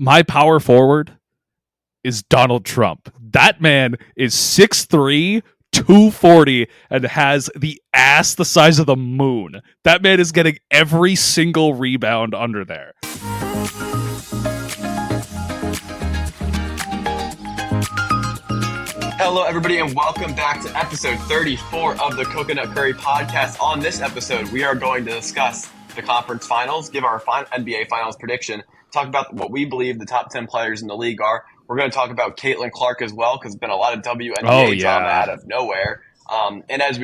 my power forward is Donald Trump. That man is 6'3", 240, and has the ass the size of the moon. That man is getting every single rebound under there. Hello, everybody, and welcome back to episode 34 of the Coconut Curry Podcast. On this episode, we are going to discuss the conference finals, give our NBA Finals prediction, talk about what we believe the top 10 players in the league are. We're going to talk about Caitlin Clark as well, because there's been a lot of WNBA drama out of nowhere. And as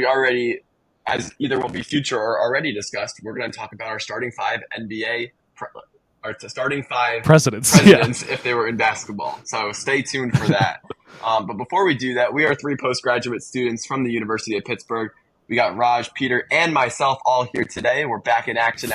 either will be future or already discussed, we're going to talk about our starting five presidents if they were in basketball. So stay tuned for that. But before we do that, we are three postgraduate students from the University of Pittsburgh. We got Raj, Peter, and myself all here today. We're back in action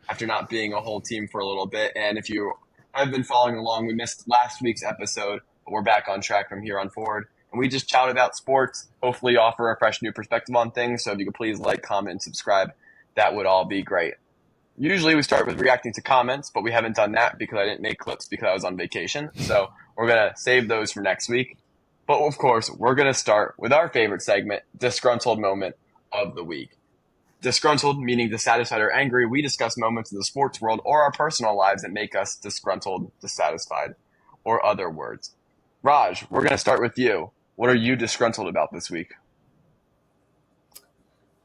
after not being a whole team for a little bit. And if you have been following along, we missed last week's episode, but we're back on track from here on forward. And we just chat about sports, hopefully offer a fresh new perspective on things. So if you could please like, comment, and subscribe, that would all be great. Usually we start with reacting to comments, but we haven't done that because I didn't make clips because I was on vacation. So we're going to save those for next week. But of course, we're going to start with our favorite segment, Disgruntled Moment of the Week. Disgruntled, meaning dissatisfied or angry, we discuss moments in the sports world or our personal lives that make us disgruntled, dissatisfied, or other words. Raj, we're going to start with you. What are you disgruntled about this week?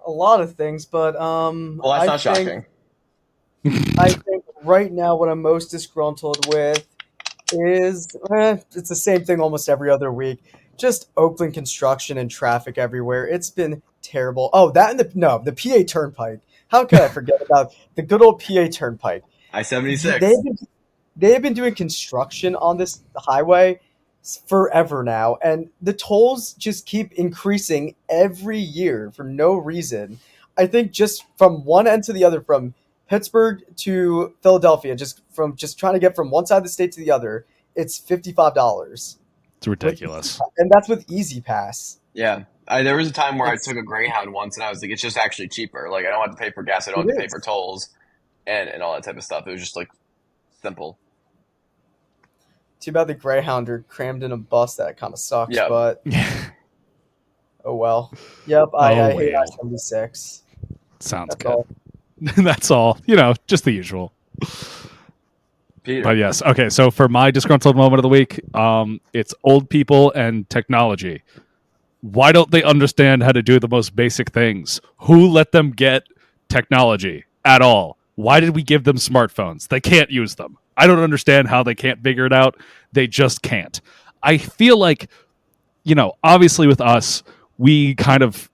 A lot of things, but well, that's not shocking. I think right now what I'm most disgruntled with is it's the same thing almost every other week. Just Oakland construction and traffic everywhere. It's been terrible. Oh, that and the PA Turnpike. How could I forget about the good old PA Turnpike? I-76. They've been doing construction on this highway forever now, and the tolls just keep increasing every year for no reason. I think just from one end to the other, from Pittsburgh to Philadelphia, just trying to get from one side of the state to the other, it's $55. It's ridiculous. And that's with Easy Pass. Yeah. There was a time where I took a Greyhound once, and I was like, it's just actually cheaper. Like, I don't have to pay for gas. I don't have to pay for tolls and all that type of stuff. It was just, like, simple. Too bad the Greyhound are crammed in a bus. That kind of sucks, but oh well. Yep, I hate I-76. Sounds That's good. all. That's all. Just the usual. Peter. But yes, okay, so for my disgruntled moment of the week, it's old people and technology. Why don't they understand how to do the most basic things? Who let them get technology at all? Why did we give them smartphones? They can't use them. I don't understand how they can't figure it out. They just can't. I feel like, obviously with us, we kind of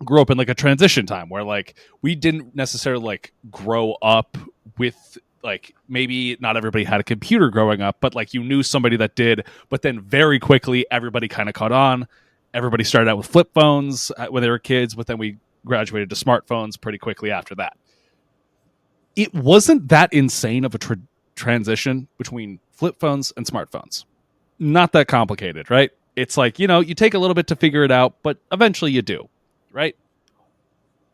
grew up in like a transition time where like we didn't necessarily like grow up with like, maybe not everybody had a computer growing up, but like you knew somebody that did. But then very quickly, everybody kind of caught on. Everybody started out with flip phones when they were kids, but then we graduated to smartphones pretty quickly after that. It wasn't that insane of a transition between flip phones and smartphones. Not that complicated, right? It's like, you take a little bit to figure it out, but eventually you do, right?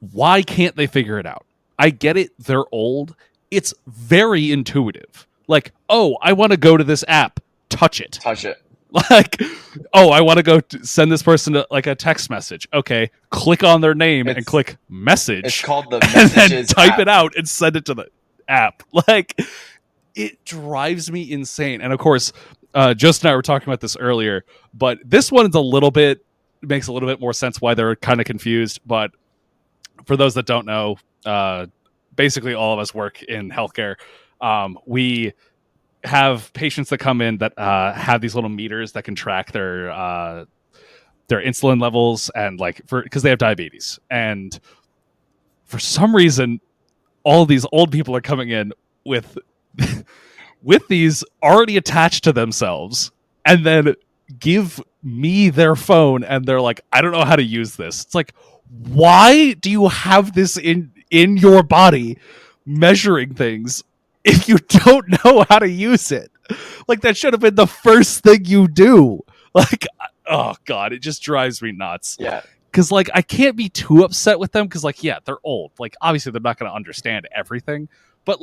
Why can't they figure it out? I get it. They're old. It's very intuitive. Like, oh, I want to go to this app. Touch it. Like, oh, I want to go send this person a text message. Okay, click on their name and click message. It's called the Messages and then type app. it out and send it to the app. Like, it drives me insane. And of course, Justin and I were talking about this earlier, but this one is makes a little bit more sense why they're kind of confused. But for those that don't know, basically all of us work in healthcare. We have patients that come in that have these little meters that can track their insulin levels and because they have diabetes. And for some reason, all these old people are coming in with these already attached to themselves and then give me their phone and they're like, I don't know how to use this. It's like, why do you have this in your body measuring things if you don't know how to use it? Like, that should have been the first thing you do. Like, oh God, it just drives me nuts. Yeah. Because, I can't be too upset with them because, yeah, they're old. Like, obviously, they're not going to understand everything. But,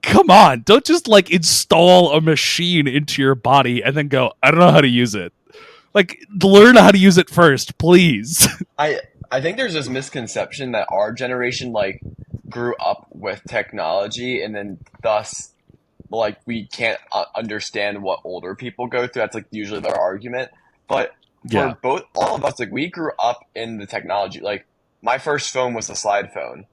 come on, don't just like install a machine into your body and then go, I don't know how to use it. Like, learn how to use it first, please. I think there's this misconception that our generation like grew up with technology and then thus like we can't understand what older people go through. That's like usually their argument. But for all of us, like we grew up in the technology. Like my first phone was a slide phone.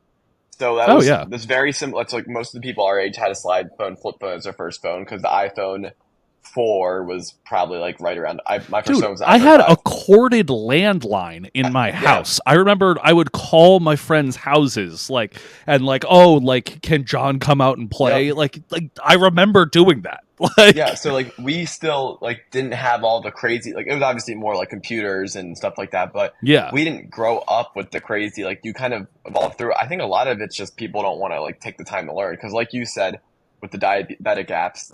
So that was this very simple. It's like most of the people our age had a slide phone, flip phone as their first phone because the iPhone 4 was probably like right around. My first phone was I had a corded landline in my house. I remember I would call my friends' houses, can John come out and play? Yep. Like I remember doing that. So like we still like didn't have all the crazy, like it was obviously more like computers and stuff like that, but we didn't grow up with the crazy, like you kind of evolved through. I think a lot of it's just people don't want to like take the time to learn because like you said with the diabetic apps,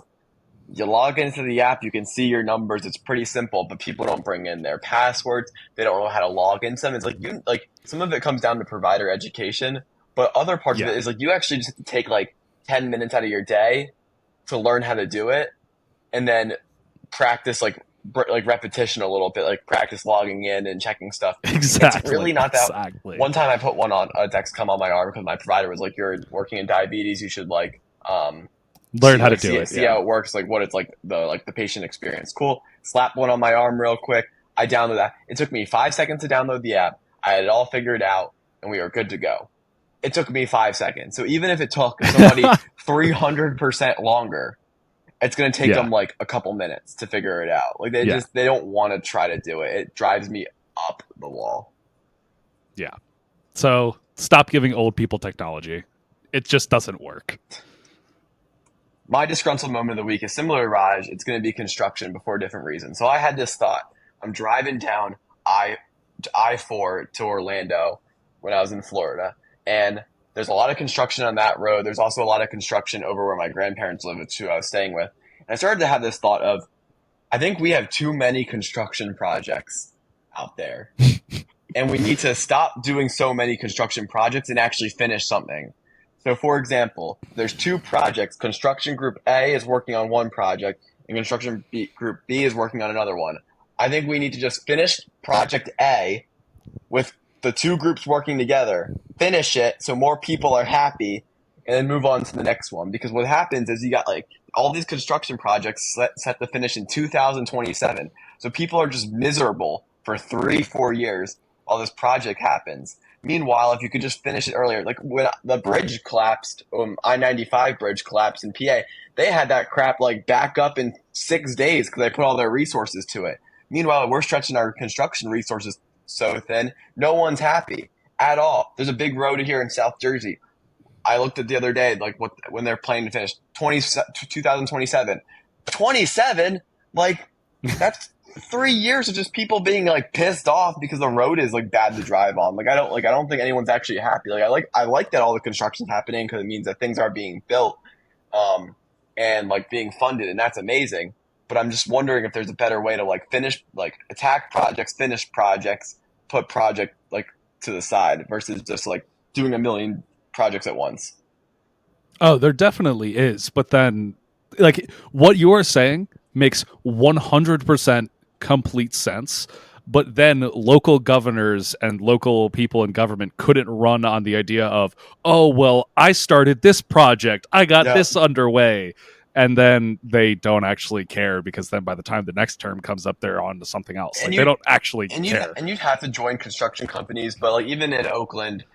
you log into the app, you can see your numbers. It's pretty simple, but people don't bring in their passwords. They don't know how to log into them. It's like some of it comes down to provider education, but other parts of it is like you actually just have to take like 10 minutes out of your day to learn how to do it, and then practice like repetition a little bit, like practice logging in and checking stuff. Exactly. It's really not that. One time I put one on a Dexcom on my arm because my provider was like, "You're working in diabetes. You should like learn how to do it. See how it works, like what it's like the patient experience." Cool. Slap one on my arm real quick. I download that. It took me 5 seconds to download the app. I had it all figured out, and we were good to go. It took me 5 seconds. So even if it took somebody 300% longer, it's going to take them like a couple minutes to figure it out. Like they don't want to try to do it. It drives me up the wall. Yeah. So stop giving old people technology. It just doesn't work. My disgruntled moment of the week is similar to Raj. It's going to be construction, but for a different reason. So I had this thought. I'm driving down I-4 to Orlando when I was in Florida, and there's a lot of construction on that road. There's also a lot of construction over where my grandparents live, who I was staying with. And I started to have this thought of, I think we have too many construction projects out there. And we need to stop doing so many construction projects and actually finish something. So, for example, there's 2 projects. Construction Group A is working on one project, and Construction Group B is working on another one. I think we need to just finish Project A with the 2 groups working together, finish it so more people are happy, and then move on to the next one. Because what happens is you got like all these construction projects set to finish in 2027. So people are just miserable for 3-4 years while this project happens. Meanwhile, if you could just finish it earlier, like when the bridge collapsed, I-95 bridge collapsed in PA, they had that crap like back up in 6 days because they put all their resources to it. Meanwhile, we're stretching our construction resources so thin, no one's happy at all. There's a big road here in South Jersey. I looked at the other day, like when they're planning to finish 2027. 27? Like that's 3 years of just people being like pissed off because the road is like bad to drive on. Like I don't think anyone's actually happy. Like I like that all the construction's happening because it means that things are being built, and like being funded, and that's amazing. But I'm just wondering if there's a better way to like finish, like attack projects, finish projects, put project like to the side versus just like doing a million projects at once. Oh, there definitely is. But then like what you're saying makes 100% complete sense. But then local governors and local people in government couldn't run on the idea of, oh, well, I started this project. I got this underway. And then they don't actually care because then by the time the next term comes up, they're on to something else. Like, they don't actually care. And you'd have to join construction companies. But like even in Oakland,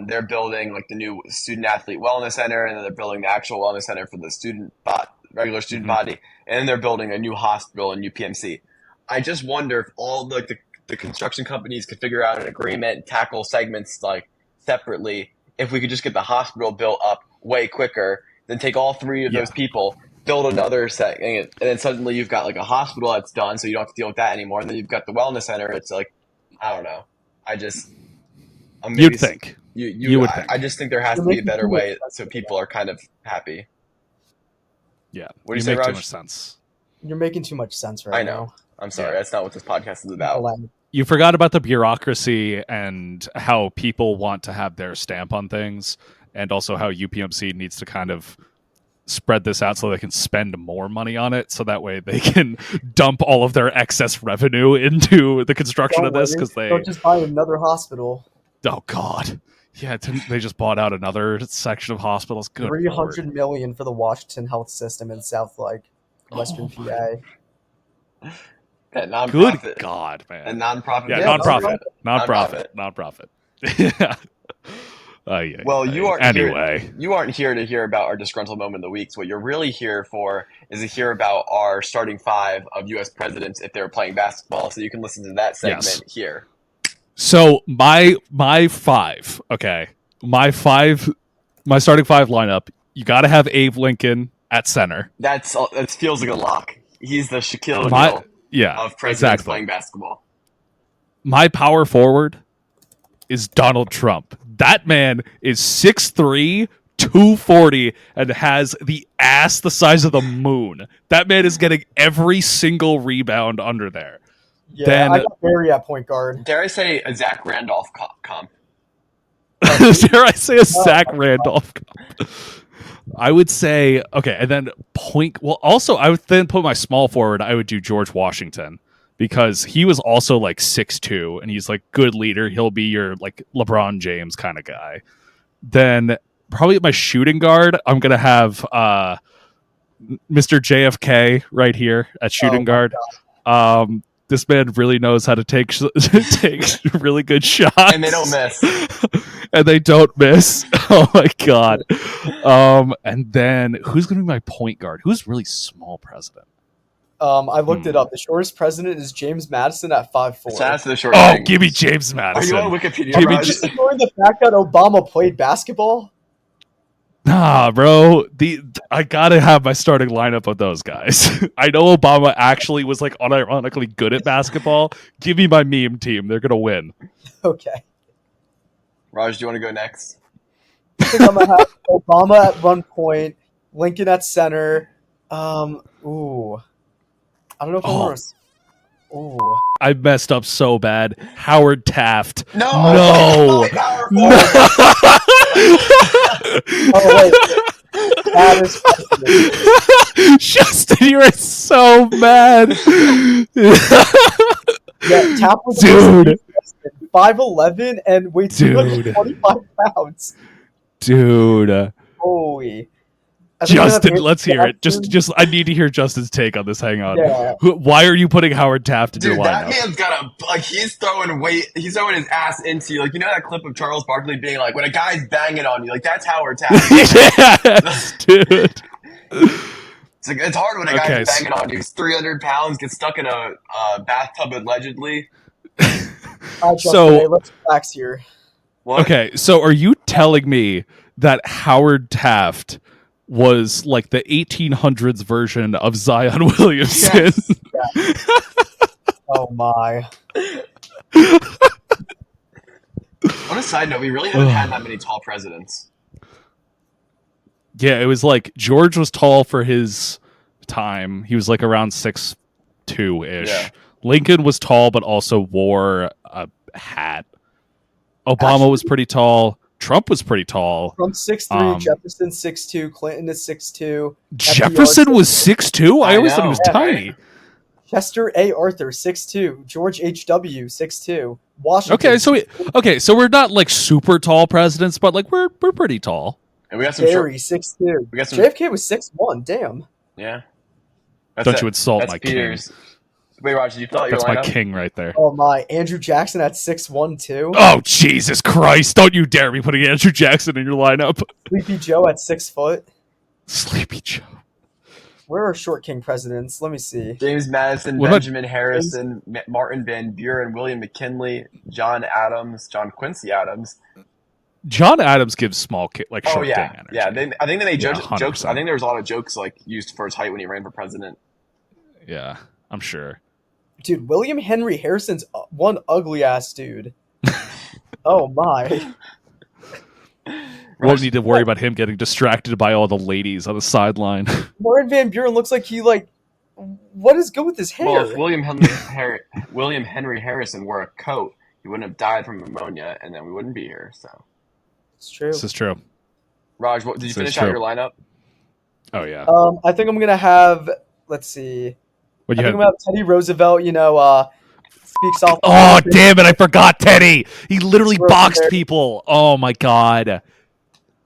they're building like the new student athlete wellness center, and then they're building the actual wellness center for the regular student body. And then they're building a new hospital in UPMC. I just wonder if all the construction companies could figure out an agreement and tackle segments like separately. If we could just get the hospital built up way quicker, then take all 3 of those people, build another segment, and then suddenly you've got like a hospital that's done, so you don't have to deal with that anymore. And then you've got the wellness center. It's like, I don't know. You'd think. You would think. I just think there has to be a better way so people are kind of happy. Yeah. What do you say, Raj? Too much sense. You're making too much sense right now. I know. I'm sorry. That's not what this podcast is about. You forgot about the bureaucracy and how people want to have their stamp on things, and also how UPMC needs to kind of spread this out so they can spend more money on it, so that way they can dump all of their excess revenue into the construction of this, because don't just buy another hospital. Oh God, yeah, they just bought out another section of hospitals. Good 300 Lord. million for the Washington Health System in South Western PA. Yeah, Good nonprofit. God, man. A nonprofit. Yeah, business. nonprofit. Yeah. Well, you aren't anyway. here. You aren't here to hear about our disgruntled moment of the week. So what you're really here for is to hear about our starting five of U.S. presidents if they were playing basketball. So you can listen to that segment here. So my five, okay, my starting five lineup. You got to have Abe Lincoln at center. That feels like a lock. He's the Shaquille O'Neal of presidents playing basketball. My power forward is Donald Trump. That man is 6'3", 240, and has the ass the size of the moon. That man is getting every single rebound under there. Yeah, then, I got Barry at point guard. Dare I say a Zach Randolph comp? Dare I say a Zach Randolph comp? I would say, okay, and then also I would then put my small forward, I would do George Washington, because he was also like 6'2", and he's like good leader. He'll be your like LeBron James kind of guy. Then probably at my shooting guard, I'm going to have Mr. JFK right here at shooting guard. This man really knows how to take really good shots. And they don't miss. And they don't miss. Oh, my God. And then who's going to be my point guard? Who's really small president? I looked it up. The shortest president is James Madison at 5'4". That's the shortest thing. Give me James Madison. Are you on Wikipedia? Just ignoring the fact that Obama played basketball? Nah, bro. I gotta have my starting lineup of those guys. I know Obama actually was like unironically good at basketball. Give me my meme team. They're gonna win. Okay. Raj, do you want to go next? I think I'm gonna have Obama at 1 point, Lincoln at center. I don't know if I'm gonna. Ooh. I messed up so bad. Howard Taft. No. Oh wait. That is Justin, you are so mad. Yeah, Taft was Dude. 5'11" and weighs 225 pounds. Dude. Holy. Justin, let's hear it. Just I need to hear Justin's take on this. Hang on. Yeah. Why are you putting Howard Taft in your lineup? That man's got he's throwing his ass into you. Like, you know that clip of Charles Barkley being like, when a guy's banging on you, like, that's Howard Taft. Yes, dude. It's hard when a guy's banging on you. He's 300 pounds, gets stuck in a bathtub allegedly. So let's relax here. What? Okay, so are you telling me that Howard Taft was like the 1800s version of Zion Williamson? Yes. Oh my. On a side note, we really haven't had that many tall presidents. Yeah, it was like George was tall for his time. He was like around 6'2"-ish. Yeah. Lincoln was tall, but also wore a hat. Obama was pretty tall. Trump was pretty tall. Trump's 6'3", Jefferson 6'2", Clinton is 6'2". Jefferson was 6'2"? I always thought he was tiny. Right. Chester A. Arthur 6'2", George H.W. 6'2", Washington. So we're not like super tall presidents, but like we're pretty tall. And we got some Barry 6'2". JFK was 6'1". Damn. Yeah. Don't you insult my Peters. king. Wait, Roger, you thought that's my king right there. Oh my, Andrew Jackson at 6'1" too. Oh Jesus Christ! Don't you dare be putting Andrew Jackson in your lineup. Sleepy Joe at 6 foot. Sleepy Joe. Where are short king presidents? Let me see. James Madison, Benjamin Harrison, Martin Van Buren, William McKinley, John Quincy Adams. John Adams gives short king energy. Yeah. I think they made jokes. I think there was a lot of jokes like used for his height when he ran for president. Yeah, I'm sure. Dude, William Henry Harrison's one ugly ass dude. Oh my. Won't need to worry about him getting distracted by all the ladies on the sideline. Martin Van Buren looks like what is good with his hair? Well, if William Henry Harrison wore a coat, he wouldn't have died from pneumonia, and then we wouldn't be here. So it's true. This is true. Raj, did you finish out your lineup? Oh yeah. I think I'm gonna have. Let's see. What I you think I'm had? gonna have Teddy Roosevelt. Speaks off. Oh damn it! I forgot Teddy. He literally Throws in boxed there. people. Oh my god.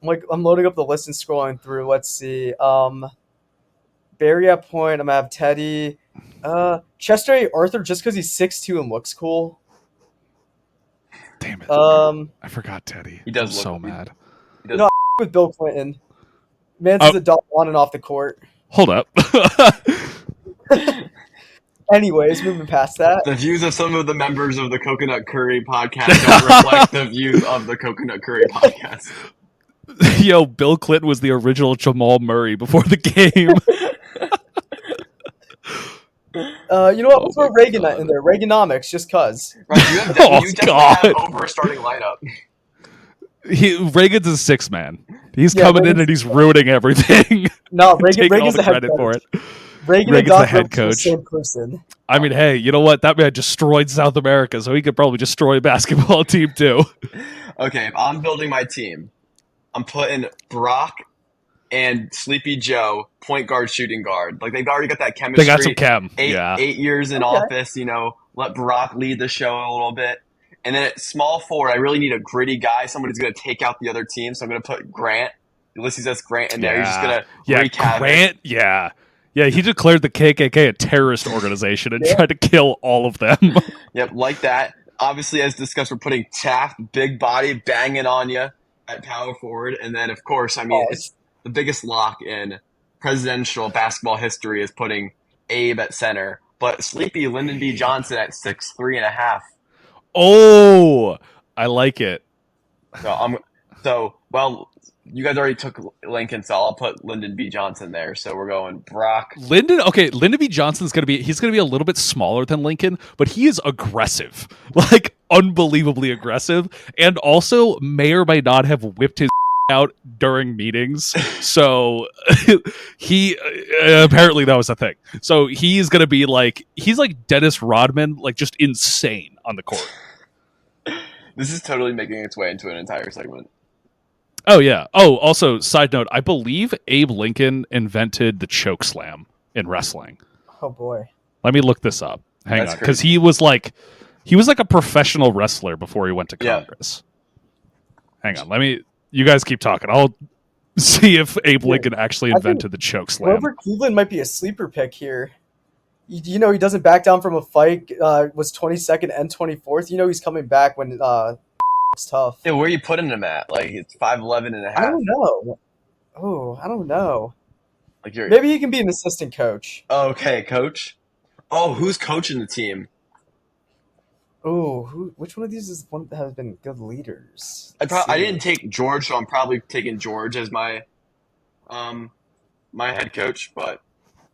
I'm loading up the list and scrolling through. Let's see. Barry at point. I'm gonna have Teddy. Chester A. Arthur just because he's 6'2" and looks cool. Damn it. Um, I forgot Teddy. He does I'm look- so mad. He does- No, with Bill Clinton. Man's Oh. is a dog on and off the court. Hold up. Anyways, moving past that. The views of some of the members of the Coconut Curry podcast don't reflect the views of the Coconut Curry podcast. Yo, Bill Clinton was the original Jamal Murray before the game. You know what? We'll throw my Reagan God. in there. Reaganomics, just cuz. Right, you have Oh, you definitely God. have over a starting lineup. Reagan's a six man. He's Yeah, coming in Reagan's- and he's ruining everything. No, Reagan, Taking all Reagan's the the head credit for coach. it. Reagan Reagan's and the Doc head Rivers are the coach. same person. I mean, hey, you know what? That man destroyed South America, so he could probably destroy a basketball team too. Okay, if I'm building my team, I'm putting Brock and Sleepy Joe point guard, shooting guard. Like they've already got that chemistry. They got some chem. eight, Yeah. 8 years in Okay. office, let Brock lead the show a little bit. And then at small forward, I really need a gritty guy, someone who's going to take out the other team. So I'm going to put Grant, Ulysses S. Grant in there. He's just going to wreak havoc. Grant. Yeah. Yeah, he declared the KKK a terrorist organization and tried to kill all of them. Yep, like that. Obviously, as discussed, we're putting Taft, big body, banging on you at power forward. And then, of course, I mean, it's the biggest lock in presidential basketball history is putting Abe at center. But Sleepy Lyndon B. Johnson at 6'3.5". Oh, I like it. Well, you guys already took Lincoln, so I'll put Lyndon B. Johnson there. So we're going Brock. Lyndon B. Johnson's he's gonna be a little bit smaller than Lincoln, but he is aggressive, like unbelievably aggressive, and also may or may not have whipped his out during meetings. So he apparently that was a thing. So he's gonna be he's like Dennis Rodman, like just insane on the court. This is totally making its way into an entire segment. Oh yeah. Oh, also side note, I believe Abe Lincoln invented the choke slam in wrestling. Oh boy. Let me look this up. Hang That's on, because crazy. he was like a professional wrestler before he went to Congress. Hang on, you guys keep talking. I'll see if Abe Lincoln actually I think invented the choke slam. Grover Cleveland might be a sleeper pick here. He doesn't back down from a fight. Was 22nd and 24th. He's coming back when it's tough. Yeah, where are you putting him at? Like, it's 5'11 and a half. I don't know. Oh, I don't know. Like you're Maybe he can be an assistant coach. okay, coach. Oh, who's coaching the team? Oh, which one of these is one that has been good leaders? I didn't take George, so I'm probably taking George as my my head coach. But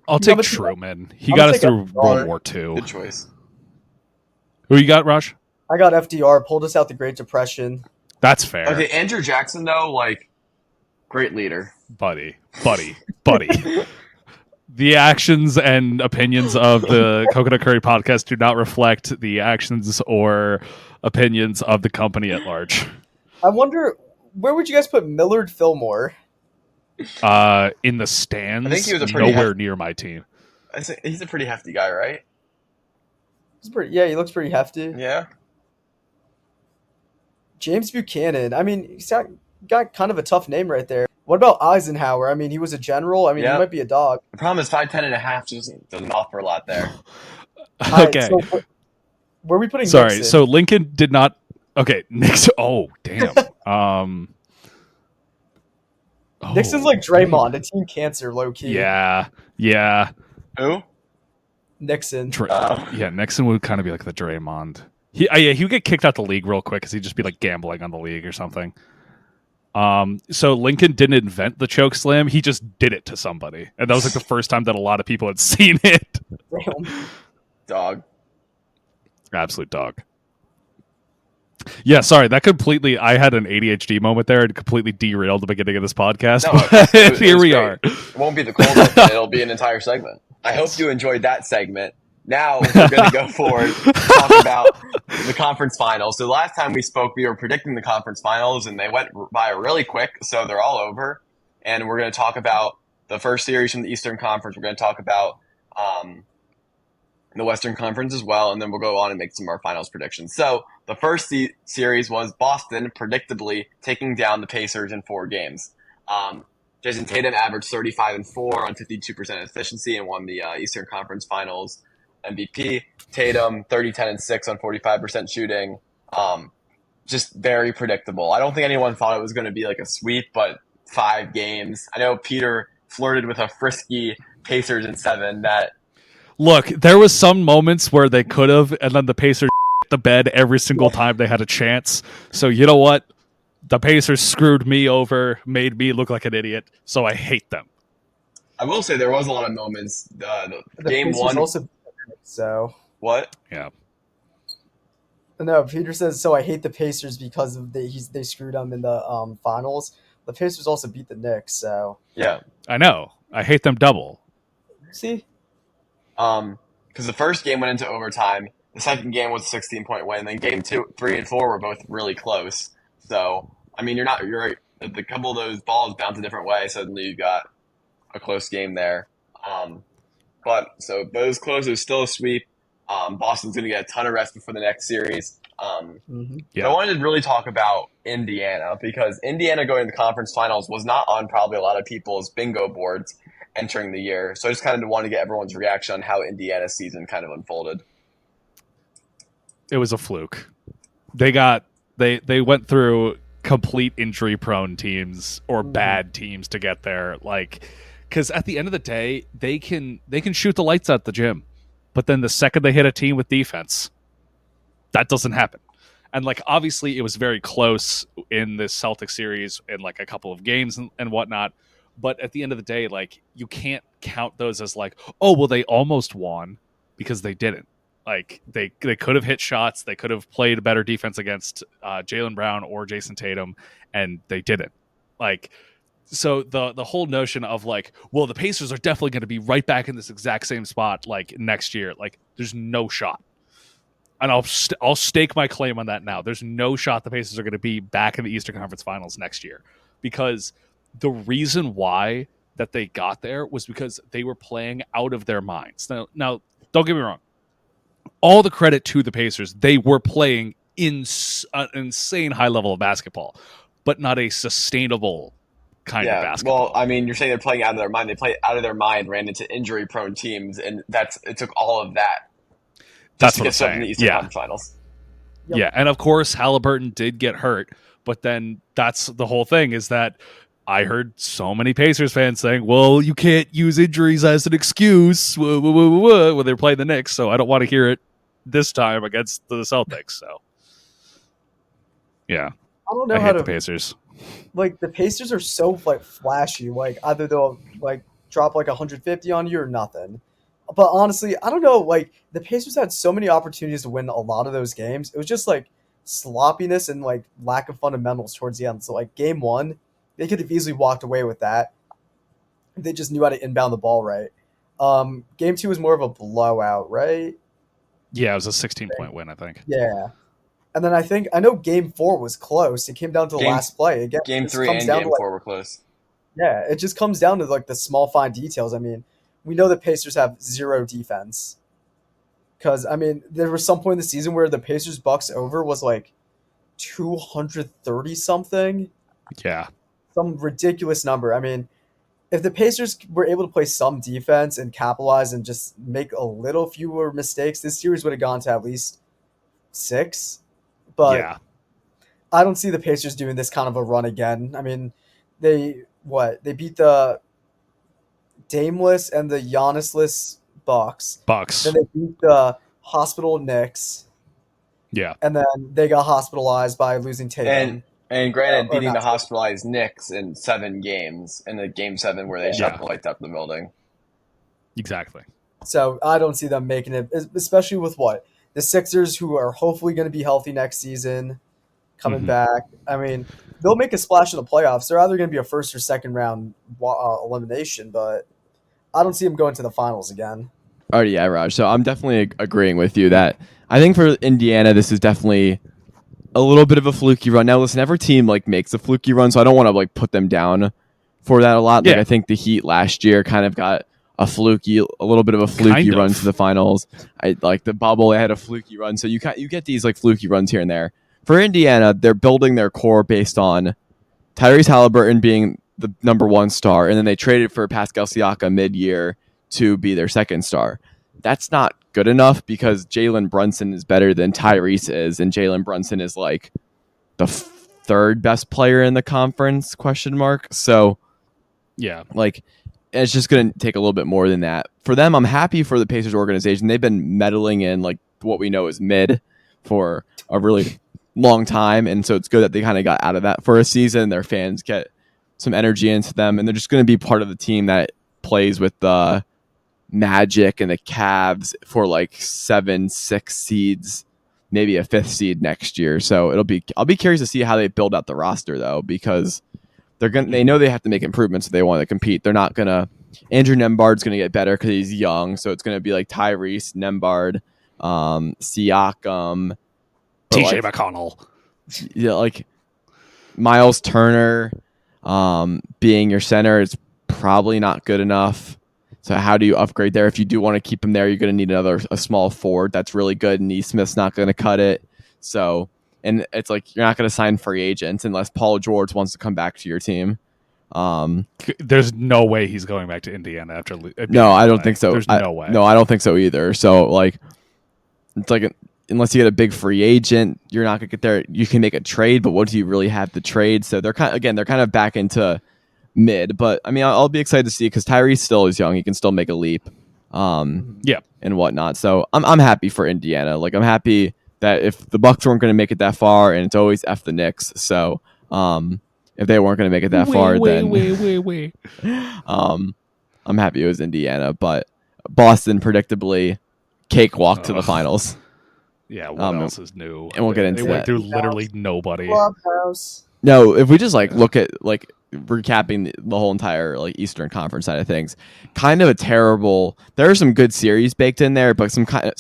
I'll No, take but- Truman. He I'm got us taking through World War II. good choice. Who you got, Raj? I got FDR, pulled us out the Great Depression. That's fair. Okay, Andrew Jackson though, like great leader. buddy. The actions and opinions of the Coconut Curry podcast do not reflect the actions or opinions of the company at large. I wonder, where would you guys put Millard Fillmore? In the stands, I think he was a pretty nowhere near my team. I think he's a pretty hefty guy, right? He looks pretty hefty. Yeah. James Buchanan. I mean, he's got kind of a tough name right there. What about Eisenhower? I mean, he was a general. I mean, Yeah. he might be a dog. The problem is 5'10 and a half doesn't offer a lot there. All right, Okay. so where are we putting Sorry. Nixon? So Lincoln did not. Okay. Nixon. Oh, damn. Nixon's like Draymond, a team cancer, low key. Yeah. Yeah. Who? Nixon. Yeah. Nixon would kind of be like the Draymond. He would get kicked out the league real quick because he'd just be like gambling on the league or something. So Lincoln didn't invent the choke slam; he just did it to somebody, and that was like the first time that a lot of people had seen it. Damn. Dog. Absolute dog. Yeah, sorry, that completely. I had an ADHD moment there and completely derailed the beginning of this podcast. No, but it was here we great. are. It won't be the cold open, it'll be an entire segment. I hope you enjoyed that segment. Now we're going to go forward talk about the conference finals. So last time we spoke, we were predicting the conference finals, and they went by really quick, so they're all over. And we're going to talk about the first series from the Eastern Conference. We're going to talk about the Western Conference as well, and then we'll go on and make some more finals predictions. So the first series was Boston predictably taking down the Pacers in 4 games. Jason Tatum averaged 35-4 on 52% efficiency and won the Eastern Conference Finals MVP. Tatum 30-10-6 on 45% shooting. Just very predictable. I don't think anyone thought it was going to be like a sweep, but 5 games. I know Peter flirted with a frisky Pacers in 7 that. Look, there was some moments where they could have, and then the Pacers the bed every single time they had a chance. So you know what? The Pacers screwed me over, made me look like an idiot, so I hate them. I will say there was a lot of moments. The game Pacers one. Also, so what? Yeah. No, Peter says, so I hate the Pacers because of they screwed them in the finals. The Pacers also beat the Knicks, so. Yeah. I know. I hate them double. See? Because the first game went into overtime. The second game was a 16-point win. Then game 2, 3, and 4 were both really close. So, I mean, you're right. A couple of those balls bounce a different way. Suddenly you got a close game there. But so those close, it was still a sweep. Boston's going to get a ton of rest before the next series. Yeah. I wanted to really talk about Indiana because Indiana going to the conference finals was not on probably a lot of people's bingo boards entering the year. So I just kind of wanted to get everyone's reaction on how Indiana's season kind of unfolded. It was a fluke. They went through complete injury prone teams or bad teams to get there. Like, because at the end of the day, they can shoot the lights out at the gym, but then the second they hit a team with defense, that doesn't happen. And like, obviously it was very close in this Celtics series in like a couple of games and whatnot. But at the end of the day, like, you can't count those as like, oh, well, they almost won, because they didn't. Like, they could have hit shots. They could have played a better defense against Jaylen Brown or Jason Tatum, and they didn't. Like, so the whole notion of like, well, the Pacers are definitely going to be right back in this exact same spot like next year. Like, there's no shot. And I'll stake my claim on that now. There's no shot the Pacers are going to be back in the Eastern Conference Finals next year, because the reason why that they got there was because they were playing out of their minds. Now don't get me wrong. All the credit to the Pacers. They were playing an insane high level of basketball, but not a sustainable kind of basketball. Well, I mean, you're saying they're playing out of their mind. They played out of their mind, ran into injury-prone teams, and it took all of that. That's what I'm saying. In the Eastern Conference Finals. Yep. Yeah, and of course, Halliburton did get hurt, but then that's the whole thing, is that I heard so many Pacers fans saying, well, you can't use injuries as an excuse when they're playing the Knicks, so I don't want to hear it this time against the Celtics. So, yeah. I don't know I how hate to the Pacers. Like, the Pacers are so like flashy. Like, either they'll like drop like 150 on you or nothing. But honestly, I don't know. Like, the Pacers had so many opportunities to win a lot of those games. It was just like sloppiness and like lack of fundamentals towards the end. So like game 1, they could have easily walked away with that. They just knew how to inbound the ball right. Game 2 was more of a blowout, right? Yeah, it was a 16-point win, I think. Yeah. And then I know game 4 was close. It came down to the last play. Again, game 3 and game 4 were close. Yeah, it just comes down to like the small fine details. I mean, we know the Pacers have 0 defense. Because, I mean, there was some point in the season where the Pacers Bucks over was like 230 something. Yeah. Some ridiculous number. I mean, if the Pacers were able to play some defense and capitalize and just make a little fewer mistakes, this series would have gone to at least 6. But yeah. I don't see the Pacers doing this kind of a run again. I mean, they beat the Dameless and the Giannisless Bucks. Then they beat the hospital Knicks. Yeah. And then they got hospitalized by losing Tatum. And granted, beating the hospitalized Knicks in 7 games, in the game 7 where they shut the lights up in the building. Exactly. So I don't see them making it, especially with the Sixers, who are hopefully going to be healthy next season, coming back. I mean, they'll make a splash in the playoffs. They're either going to be a first or second round elimination, but I don't see them going to the finals again. Oh, yeah, Raj. So I'm definitely agreeing with you that I think for Indiana, this is definitely a little bit of a fluky run. Now, listen, every team like makes a fluky run, so I don't want to like put them down for that a lot. Like Yeah. I think the Heat last year kind of got a little bit of a fluky Kind run of. to the finals. I like the bubble; they had a fluky run, so you get these like fluky runs here and there. For Indiana, they're building their core based on Tyrese Halliburton being the number one star, and then they traded for Pascal Siakam mid-year to be their second star. That's not good enough because Jalen Brunson is better than Tyrese is, and Jalen Brunson is like the third best player in the conference, question mark. So Yeah. like it's just going to take a little bit more than that. For them, I'm happy for the Pacers organization. They've been meddling in like what we know is mid for a really long time, and so it's good that they kind of got out of that for a season. Their fans get some energy into them, and they're just going to be part of the team that plays with the Magic and the Cavs for like 7-6 seeds, maybe a 5th seed next year. So I'll be curious to see how they build out the roster though, because they know they have to make improvements if they want to compete. They're not gonna. Andrew Nembhard's gonna get better because he's young, so it's gonna be like Tyrese, Nembhard, Siakam, TJ McConnell. Yeah, like Miles Turner, being your center is probably not good enough. So how do you upgrade there? If you do want to keep him there, you're going to need a small forward that's really good. Neesmith's not going to cut it. So, and it's like you're not going to sign free agents unless Paul George wants to come back to your team. There's no way he's going back to Indiana after. No, I don't think so. There's no way. No, I don't think so either. So like, it's like unless you get a big free agent, you're not going to get there. You can make a trade, but what do you really have to trade? So they're kind of back into mid, but I mean, I'll be excited to see because Tyrese still is young; he can still make a leap, and whatnot. So I'm happy for Indiana. Like I'm happy that if the Bucks weren't going to make it that far, and it's always F the Knicks. So if they weren't going to make it that far, then I'm happy it was Indiana. But Boston predictably cakewalk to the finals. Yeah, what else is new? And we'll get into that. They went through literally nobody. Clubhouse. No, if we just look at recapping the whole entire Eastern Conference side of things, kind of a terrible. There are some good series baked in there, but some kind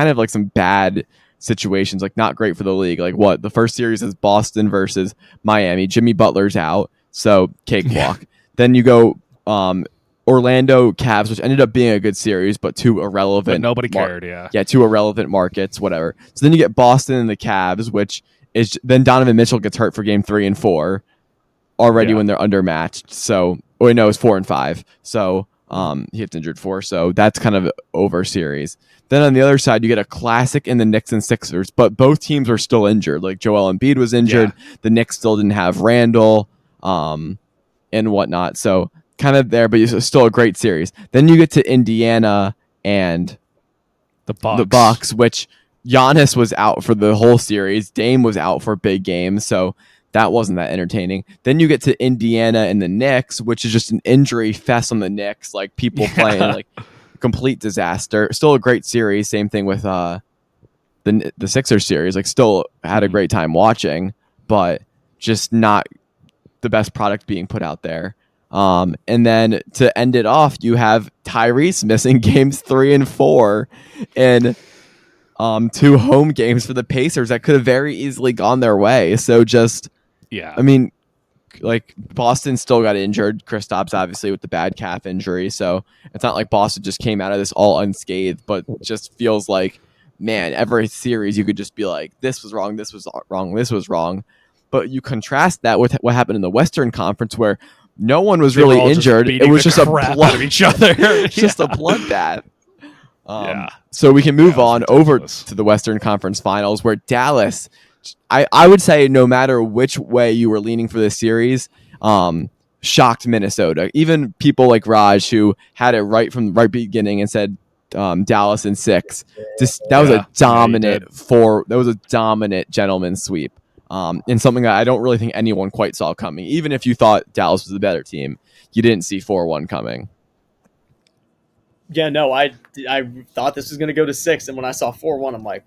of like some bad situations, like not great for the league. Like what the first series is Boston versus Miami. Jimmy Butler's out, so cakewalk. Then you go Orlando Cavs, which ended up being a good series, but two irrelevant. But nobody cared. Yeah, two irrelevant markets, whatever. So then you get Boston and the Cavs, which is then Donovan Mitchell gets hurt for game 3 and 4 already when they're undermatched. So it's 4 and 5. So he gets injured 4. So that's kind of over series. Then on the other side, you get a classic in the Knicks and Sixers, but both teams are still injured. Like Joel Embiid was injured. Yeah. The Knicks still didn't have Randall and whatnot. So kind of there, but it's still a great series. Then you get to Indiana and the Bucks, which Giannis was out for the whole series. Dame was out for big games, so that wasn't that entertaining. Then you get to Indiana and the Knicks, which is just an injury fest on the Knicks. Like people playing like complete disaster. Still a great series. Same thing with the Sixers series. Like still had a great time watching, but just not the best product being put out there. And then to end it off, you have Tyrese missing games 3 and 4 and 2 home games for the Pacers that could have very easily gone their way. So I mean, like Boston still got injured. Kristaps obviously with the bad calf injury. So it's not like Boston just came out of this all unscathed, but just feels like, man, every series you could just be like, this was wrong, this was wrong, this was wrong. But you contrast that with what happened in the Western Conference where no one was really injured. It was just a out of each other. Just a bloodbath. So we can move on over to the Western Conference Finals where Dallas, I would say no matter which way you were leaning for this series, shocked Minnesota. Even people like Raj who had it right from the right beginning and said Dallas in 6. That was a dominant gentleman's sweep. And something that I don't really think anyone quite saw coming. Even if you thought Dallas was the better team, you didn't see 4-1 coming. Yeah, no, I thought this was going to go to 6, and when I saw 4-1, I'm like,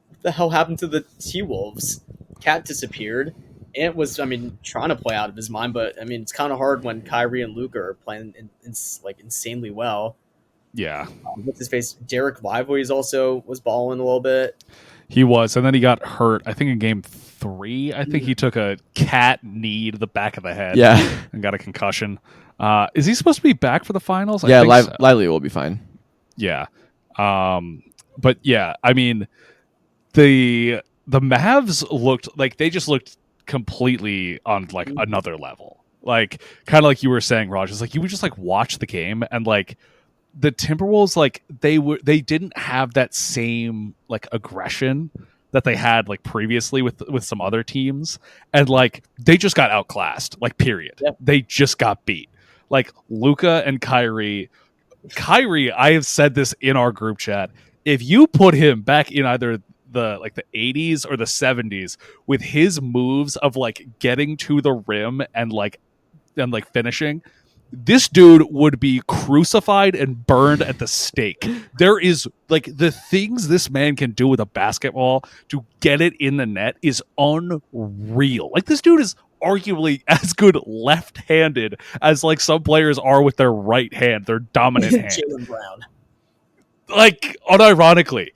what the hell happened to the T-Wolves? Cat disappeared. Ant was, trying to play out of his mind, but, it's kind of hard when Kyrie and Luka are playing insanely well. Yeah. With his face, Derek Lively also was balling a little bit. He was, and then he got hurt. I think in game 3, I think he took a cat knee to the back of the head. Yeah. And got a concussion. Is he supposed to be back for the finals? I Yeah, think so. Lively will be fine. Yeah. But yeah, I mean, the Mavs looked like they just looked completely on like another level. Like kind of like you were saying, Raj, it's like you would just like watch the game and like the Timberwolves, like they didn't have that same like aggression that they had like previously with some other teams, and like they just got outclassed, like period. Yep. They just got beat. Like Luka and Kyrie, I have said this in our group chat. If you put him back in either the 80s or the 70s with his moves of like getting to the rim and finishing, this dude would be crucified and burned at the stake. There is like the things this man can do with a basketball to get it in the net is unreal. Like this dude is arguably as good left-handed as like some players are with their right hand, their dominant hand. Jaylen Brown. Like unironically.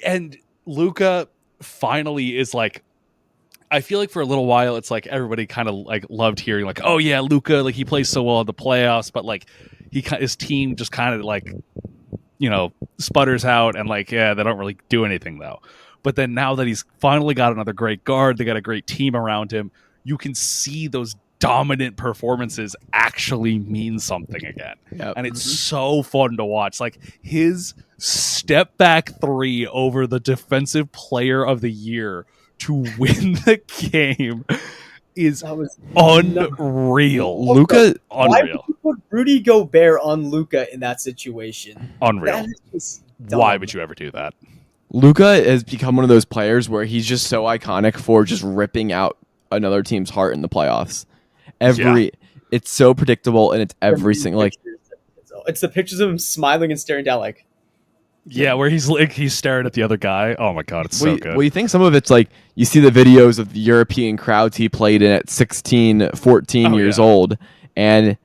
And Luka finally is like, I feel like for a little while it's like everybody kind of like loved hearing like, oh yeah, Luka, like he plays so well in the playoffs, but like his team just kind of like, you know, sputters out and like, yeah, they don't really do anything though. But then now that he's finally got another great guard, they got a great team around him, you can see those dominant performances actually mean something again. Yep. And it's so fun to watch. Like his step back 3 over the defensive player of the year to win the game is unreal. Luka, Why would Unreal. you put Rudy Gobert on Luka in that situation? Unreal. That is just dumb. Why would you ever do that? Luka has become one of those players where he's just so iconic for just ripping out another team's heart in the playoffs. It's so predictable, and it's every single like. It's the pictures of him smiling and staring down like. Yeah, where he's staring at the other guy. Oh my god, it's so good. Well, you think some of it's like you see the videos of the European crowds he played in at 16, 14 years old, and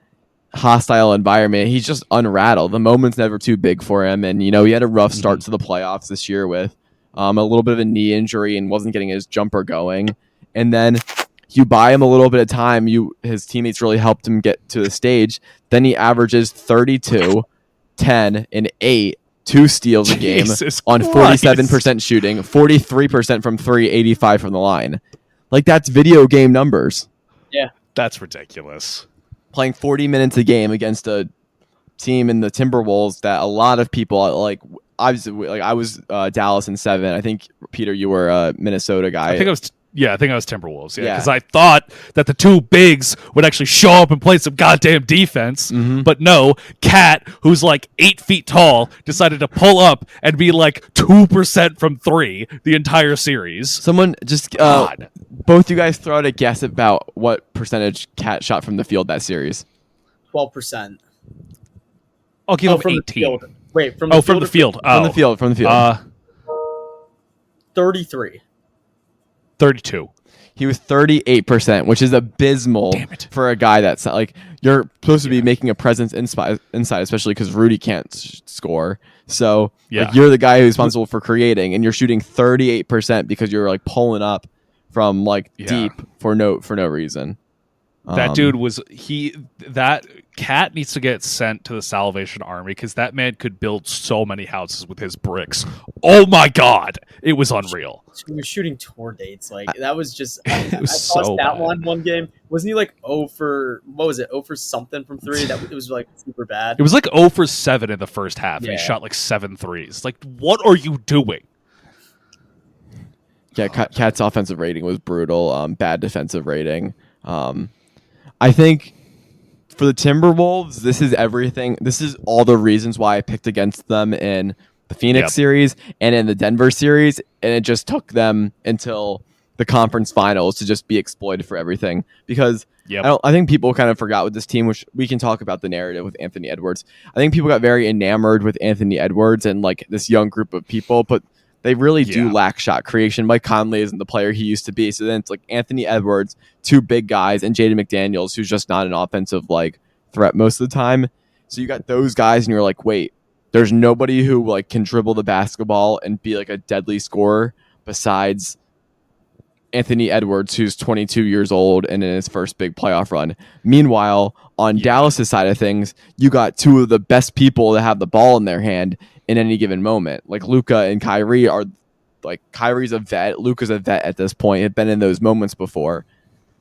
hostile environment. He's just unrattled. The moment's never too big for him, and you know he had a rough start to the playoffs this year with a little bit of a knee injury and wasn't getting his jumper going, and then. You buy him a little bit of time. His teammates really helped him get to the stage. Then he averages 32, 10, and 8, 2 steals a game on 47% shooting, 43% from 3, 85 from the line. Like that's video game numbers. Yeah, that's ridiculous. Playing 40 minutes a game against a team in the Timberwolves that a lot of people like. Obviously, like I was Dallas in 7. I think Peter, you were a Minnesota guy. I think I was Timberwolves. Yeah, because I thought that the two bigs would actually show up and play some goddamn defense, but no, Cat, who's like 8 feet tall, decided to pull up and be like 2% from 3 the entire series. Someone just both you guys throw out a guess about what percentage Cat shot from the field that series. 12%. I'll give him 18. Wait, from the field? From the field. From the field. 33. 32. He was 38%, which is abysmal for a guy that's like you're supposed to be making a presence inside, especially because Rudy can't score. So like, you're the guy who's responsible for creating, and you're shooting 38% because you're like pulling up from like deep for no reason. That dude was that Cat needs to get sent to the Salvation Army because that man could build so many houses with his bricks. Oh my god, it was unreal. He was shooting tour dates like that was just. It was I saw so that bad. one game. Wasn't he like 0 for what was it? 0 for something from 3. That it was like super bad. It was like 0 for 7 in the first half. And he Yeah. shot like 7 threes. Like, what are you doing? Yeah, Cat's offensive rating was brutal. Bad defensive rating. I think for the Timberwolves, this is everything. This is all the reasons why I picked against them in the Phoenix series and in the Denver series, and it just took them until the conference finals to just be exploited for everything. Because I think people kind of forgot with this team, which we can talk about the narrative with Anthony Edwards. I think people got very enamored with Anthony Edwards and like this young group of people, but they really do lack shot creation. Mike Conley isn't the player he used to be. So then it's like Anthony Edwards, 2 big guys, and Jaden McDaniels, who's just not an offensive like threat most of the time. So you got those guys, and you're like, wait, there's nobody who like can dribble the basketball and be like a deadly scorer. besides Anthony Edwards, who's 22 years old and in his first big playoff run. Meanwhile, on Dallas's side of things, you got two of the best people to have the ball in their hand in any given moment. Like Luka and Kyrie are like, Kyrie's a vet, Luka's a vet at this point, had been in those moments before.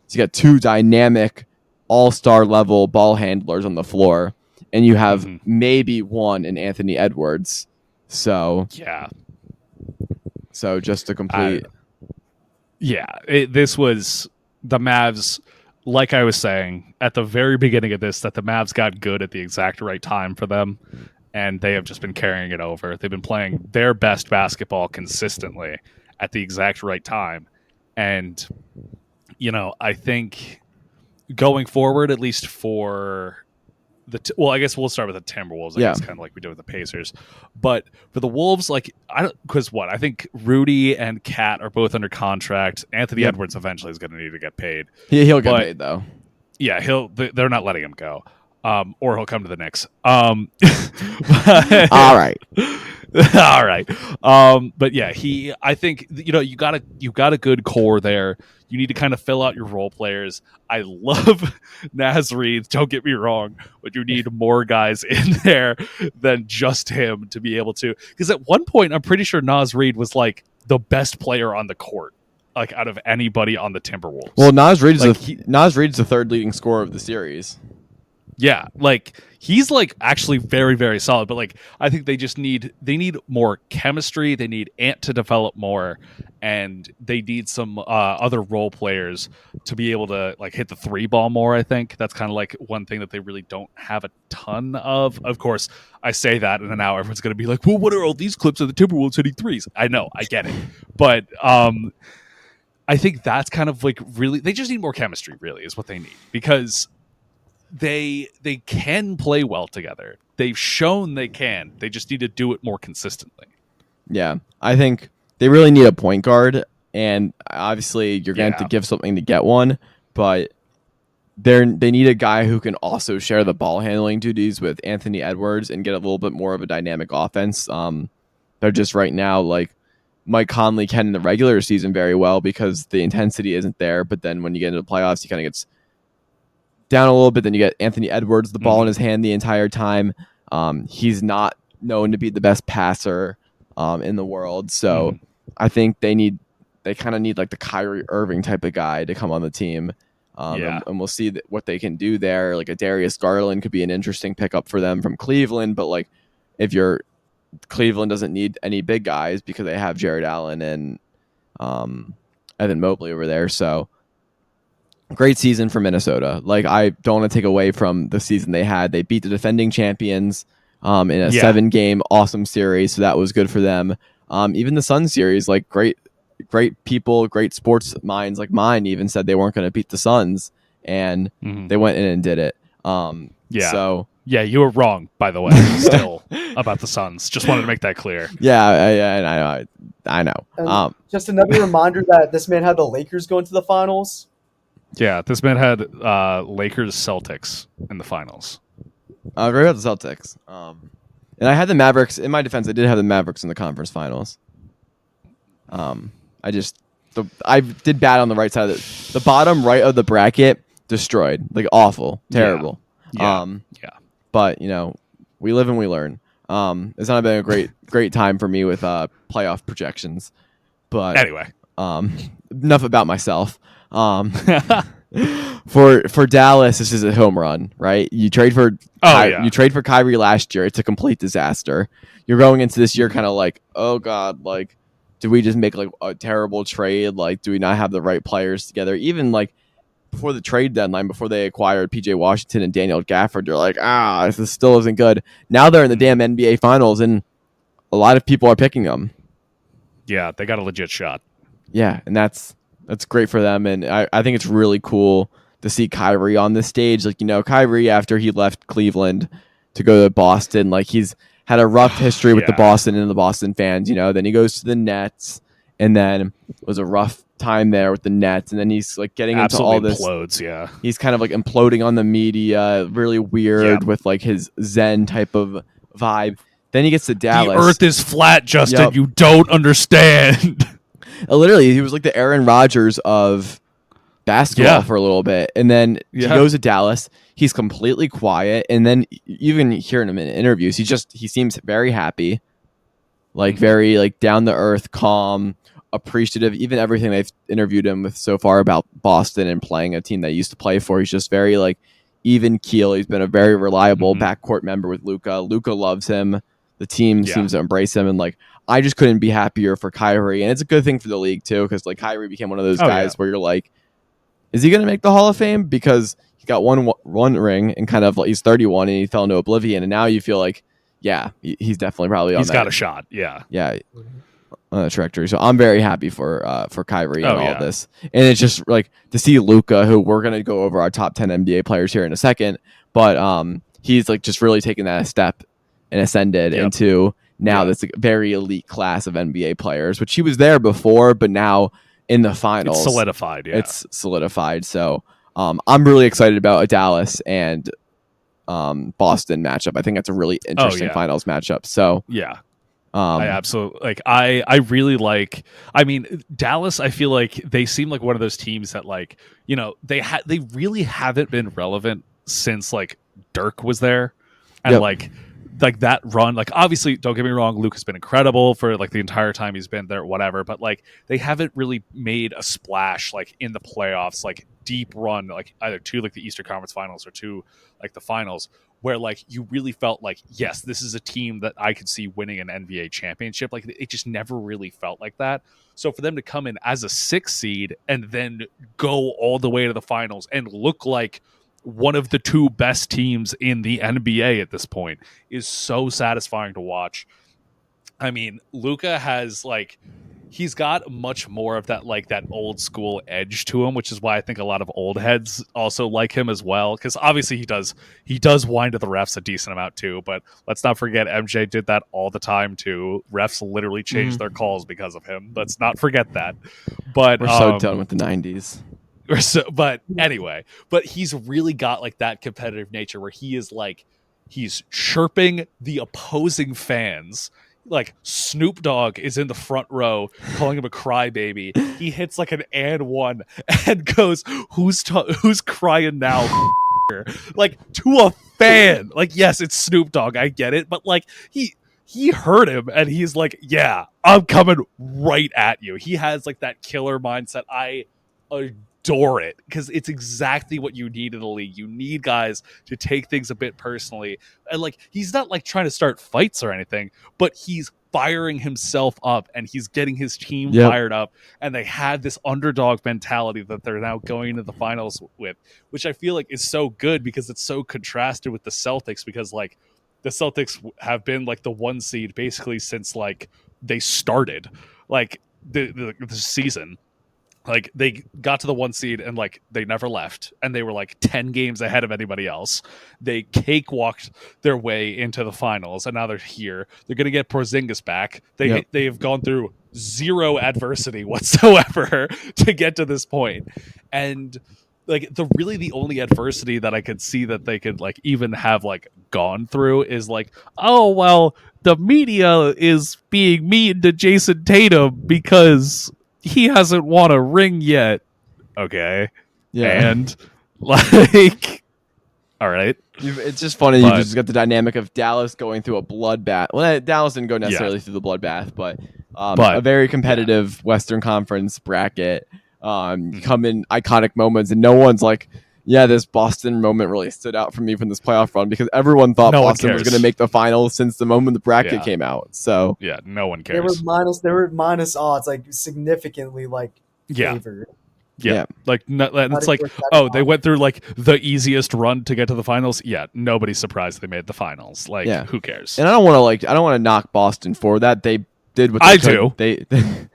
So you got two dynamic all-star level ball handlers on the floor, and you have maybe one in Anthony Edwards. So just to complete. This was the Mavs, like I was saying at the very beginning of this, that the Mavs got good at the exact right time for them, and they have just been carrying it over. They've been playing their best basketball consistently at the exact right time. And, I think going forward, at least for I guess we'll start with the Timberwolves. I guess kind of like we did with the Pacers, but for the Wolves, I think Rudy and Cat are both under contract. Anthony Edwards eventually is going to need to get paid. He'll get paid though. Yeah, they're not letting him go, or he'll come to the Knicks. All right. All right. But yeah, I think you got a good core there. You need to kind of fill out your role players. I love Naz Reid, don't get me wrong, but you need more guys in there than just him to be able to. Because at one point, I'm pretty sure Naz Reid was like the best player on the court, like out of anybody on the Timberwolves. Well, Naz Reid is the third leading scorer of the series. Yeah, like he's like actually very, very solid, but like I think they need more chemistry. They need Ant to develop more, and they need some other role players to be able to like hit the three ball more. I think that's kind of like one thing that they really don't have a ton of. Of course, I say that, and then now everyone's going to be like, "Well, what are all these clips of the Timberwolves hitting threes?" I know, I get it, but I think that's kind of like really they just need more chemistry. Really, is what they need, because they can play well together. They've shown they can. They just need to do it more consistently. Yeah, I think they really need a point guard, and obviously you're going to have to give something to get one, but they need a guy who can also share the ball handling duties with Anthony Edwards and get a little bit more of a dynamic offense. They're just right now like Mike Conley can in the regular season very well because the intensity isn't there, but then when you get into the playoffs, he kind of gets down a little bit. Then you get Anthony Edwards, the ball in his hand the entire time. He's not known to be the best passer in the world. So I think they kind of need like the Kyrie Irving type of guy to come on the team. And we'll see what they can do there. Like a Darius Garland could be an interesting pickup for them from Cleveland. But like Cleveland doesn't need any big guys because they have Jared Allen and Evan Mobley over there. So great season for Minnesota. Like, I don't want to take away from the season they had. They beat the defending champions in a 7-game awesome series, so that was good for them. Even the Suns series, like great people, great sports minds like mine even said they weren't going to beat the Suns, and they went in and did it. So you were wrong, by the way, still about the Suns. Just wanted to make that clear. Yeah, I know. And just another reminder that this man had the Lakers going to the finals. Yeah, this man had Lakers Celtics in the finals. Right about the Celtics. And I had the Mavericks. In my defense, I did have the Mavericks in the conference finals. I did bad on the right side of the bottom right of the bracket, destroyed. Like awful, terrible. Yeah. But we live and we learn. It's not been a great time for me with playoff projections. But anyway, enough about myself. For Dallas, this is a home run, right? You trade for Kyrie last year. It's a complete disaster. You're going into this year kind of like, oh God, like, did we just make like a terrible trade? Like, do we not have the right players together? Even like before the trade deadline, before they acquired PJ Washington and Daniel Gafford, they're like, this still isn't good. Now they're in the damn NBA Finals, and a lot of people are picking them. Yeah, they got a legit shot. Yeah, and that's great for them, and I think it's really cool to see Kyrie on this stage. Like, Kyrie, after he left Cleveland to go to Boston, like he's had a rough history with the Boston and the Boston fans, then he goes to the Nets, and then it was a rough time there with the Nets, and then he's like getting into all this. Implodes, yeah. He's kind of like imploding on the media, really weird with like his Zen type of vibe. Then he gets to Dallas. The earth is flat, Justin. Yep. You don't understand. Literally, he was like the Aaron Rodgers of basketball for a little bit, and then he goes to Dallas. He's completely quiet, and then you can hear him in interviews. He seems very happy, like very like down to earth, calm, appreciative. Even everything they've interviewed him with so far about Boston and playing a team that he used to play for, he's just very like even keel. He's been a very reliable backcourt member with Luka. Luka loves him. The team seems to embrace him, and like I just couldn't be happier for Kyrie. And it's a good thing for the league too, because like Kyrie became one of those guys where you're like, is he going to make the Hall of Fame? Because he got one ring and kind of he's 31 and he fell into oblivion, and now you feel like, yeah, he's definitely probably on he's got a shot. Yeah, on the trajectory. So I'm very happy for Kyrie and all this. And it's just like to see Luka, who we're going to go over our top 10 NBA players here in a second, but he's like just really taken that step and ascended into now this like, very elite class of NBA players, which he was there before, but now in the finals, it's solidified. Yeah, it's solidified. So I'm really excited about a Dallas and Boston matchup. I think that's a really interesting finals matchup. So I absolutely like. I really like. I mean, Dallas. I feel like they seem like one of those teams that like they really haven't been relevant since like Dirk was there, and like that run. Like obviously, don't get me wrong, Luke has been incredible for like the entire time he's been there, whatever. But like they haven't really made a splash like in the playoffs, like deep run, like either to like the Eastern Conference Finals or to like the finals, where like you really felt like, yes, this is a team that I could see winning an NBA championship. Like it just never really felt like that. So for them to come in as a 6 seed and then go all the way to the finals and look like one of the 2 best teams in the NBA at this point is so satisfying to watch. I mean, Luka has like, he's got much more of that like that old school edge to him, which is why I think a lot of old heads also like him as well. Because obviously he does whine to the refs a decent amount too. But let's not forget MJ did that all the time too. Refs literally changed their calls because of him. Let's not forget that. But we're so done with the 90s. But anyway, but he's really got like that competitive nature where he is like, he's chirping the opposing fans. Like Snoop Dogg is in the front row calling him a crybaby. He hits like an and one and goes, who's crying now? Like to a fan. Like, yes, it's Snoop Dogg. I get it. But like he heard him and he's like, yeah, I'm coming right at you. He has like that killer mindset. I adore it because it's exactly what you need in the league. You need guys to take things a bit personally, and like he's not like trying to start fights or anything, but he's firing himself up and he's getting his team fired up, and they had this underdog mentality that they're now going into the finals with, which I feel like is so good because it's so contrasted with the Celtics, because like the Celtics have been like the 1 seed basically since like they started like the season. Like they got to the 1 seed and like they never left, and they were like 10 games ahead of anybody else. They cakewalked their way into the finals, and now they're here. They're going to get Porzingis back. They have gone through zero adversity whatsoever to get to this point. And like the only adversity that I could see that they could like even have like gone through is like, oh well, the media is being mean to Jason Tatum because he hasn't won a ring yet. Okay. Yeah. And like, all right. It's just funny. You just got the dynamic of Dallas going through a bloodbath. Well, Dallas didn't go necessarily through the bloodbath, but a very competitive Western Conference bracket. Come in iconic moments, and no one's like, yeah, this Boston moment really stood out for me from this playoff run, because everyone thought Boston was going to make the finals since the moment the bracket came out. So yeah, no one cares. They were minus odds, like significantly, like favored. Yeah. Like it's like, oh, they went through like the easiest run to get to the finals. Yeah, nobody's surprised they made the finals. Like, who cares? And I don't want to knock Boston for that. They did what they could.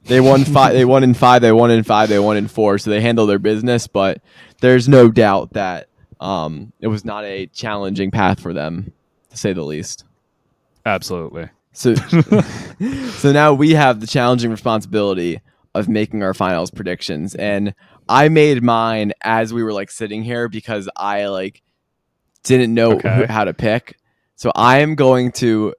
They won 5. They won in 5. They won in 5. They won in 4. So they handled their business. But there's no doubt that it was not a challenging path for them, to say the least. Absolutely. So now we have the challenging responsibility of making our finals predictions, and I made mine as we were like sitting here because I like didn't know how to pick. So I am going to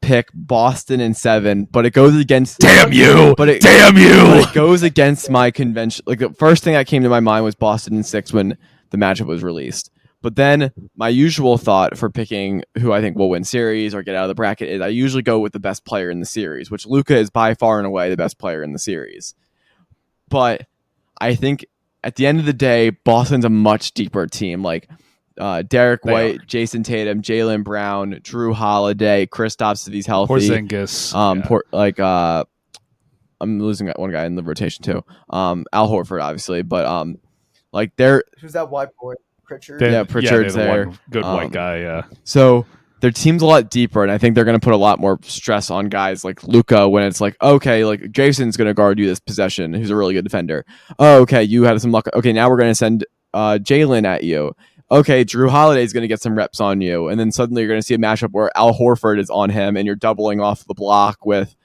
pick Boston in 7, but it goes against Damn you! But it goes against my convention. Like the first thing that came to my mind was Boston in 6 when the matchup was released. But then my usual thought for picking who I think will win series or get out of the bracket is I usually go with the best player in the series, which Luka is by far and away the best player in the series. But I think at the end of the day, Boston's a much deeper team. Like Derek White, Jason Tatum, Jaylen Brown, Drew Holiday, Kristaps if he's healthy. Porzingis. I'm losing one guy in the rotation too. Al Horford, obviously, but like they're Who's that white boy? Pritchard. Pritchard's they're there. One good white guy. Yeah. So their team's a lot deeper, and I think they're going to put a lot more stress on guys like Luka when it's like, okay, like Jason's going to guard you this possession. Who's a really good defender. Oh, okay, you had some luck. Okay, now we're going to send Jaylen at you. Okay, Drew Holiday's going to get some reps on you, and then suddenly you're going to see a matchup where Al Horford is on him, and you're doubling off the block with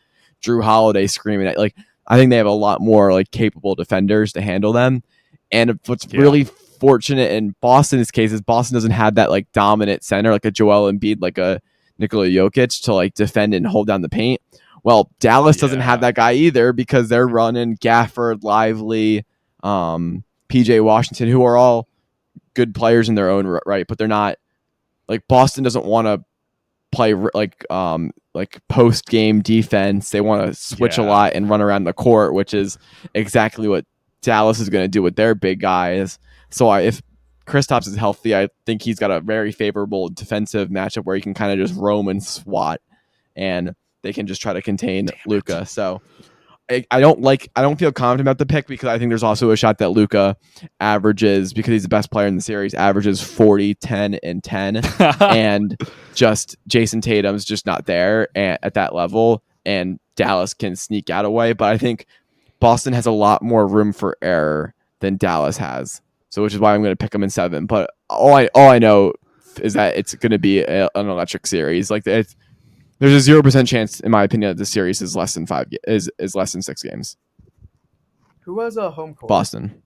Drew Holiday screaming at. Like, I think they have a lot more like capable defenders to handle them, and what's really fortunate in Boston's case is Boston doesn't have that like dominant center like a Joel Embiid, like a Nikola Jokic to like defend and hold down the paint. Well, Dallas doesn't have that guy either because they're running Gafford, Lively, PJ Washington, who are all good players in their own right, but they're not like Boston doesn't want to play like post game defense. They want to switch a lot and run around the court, which is exactly what Dallas is going to do with their big guys. So if Kristaps is healthy, I think he's got a very favorable defensive matchup where he can kind of just roam and swat, and they can just try to contain Luka. So I don't feel confident about the pick because I think there's also a shot that Luka averages, because he's the best player in the series, averages 40, 10, and 10, and just Jason Tatum's just not there at that level, and Dallas can sneak out away. But I think Boston has a lot more room for error than Dallas has. So, which is why I'm going to pick them in 7. But all I know is that it's going to be an electric series. Like there's a 0% chance, in my opinion, that the series is less than is less than 6 games. Who has a home court? Boston.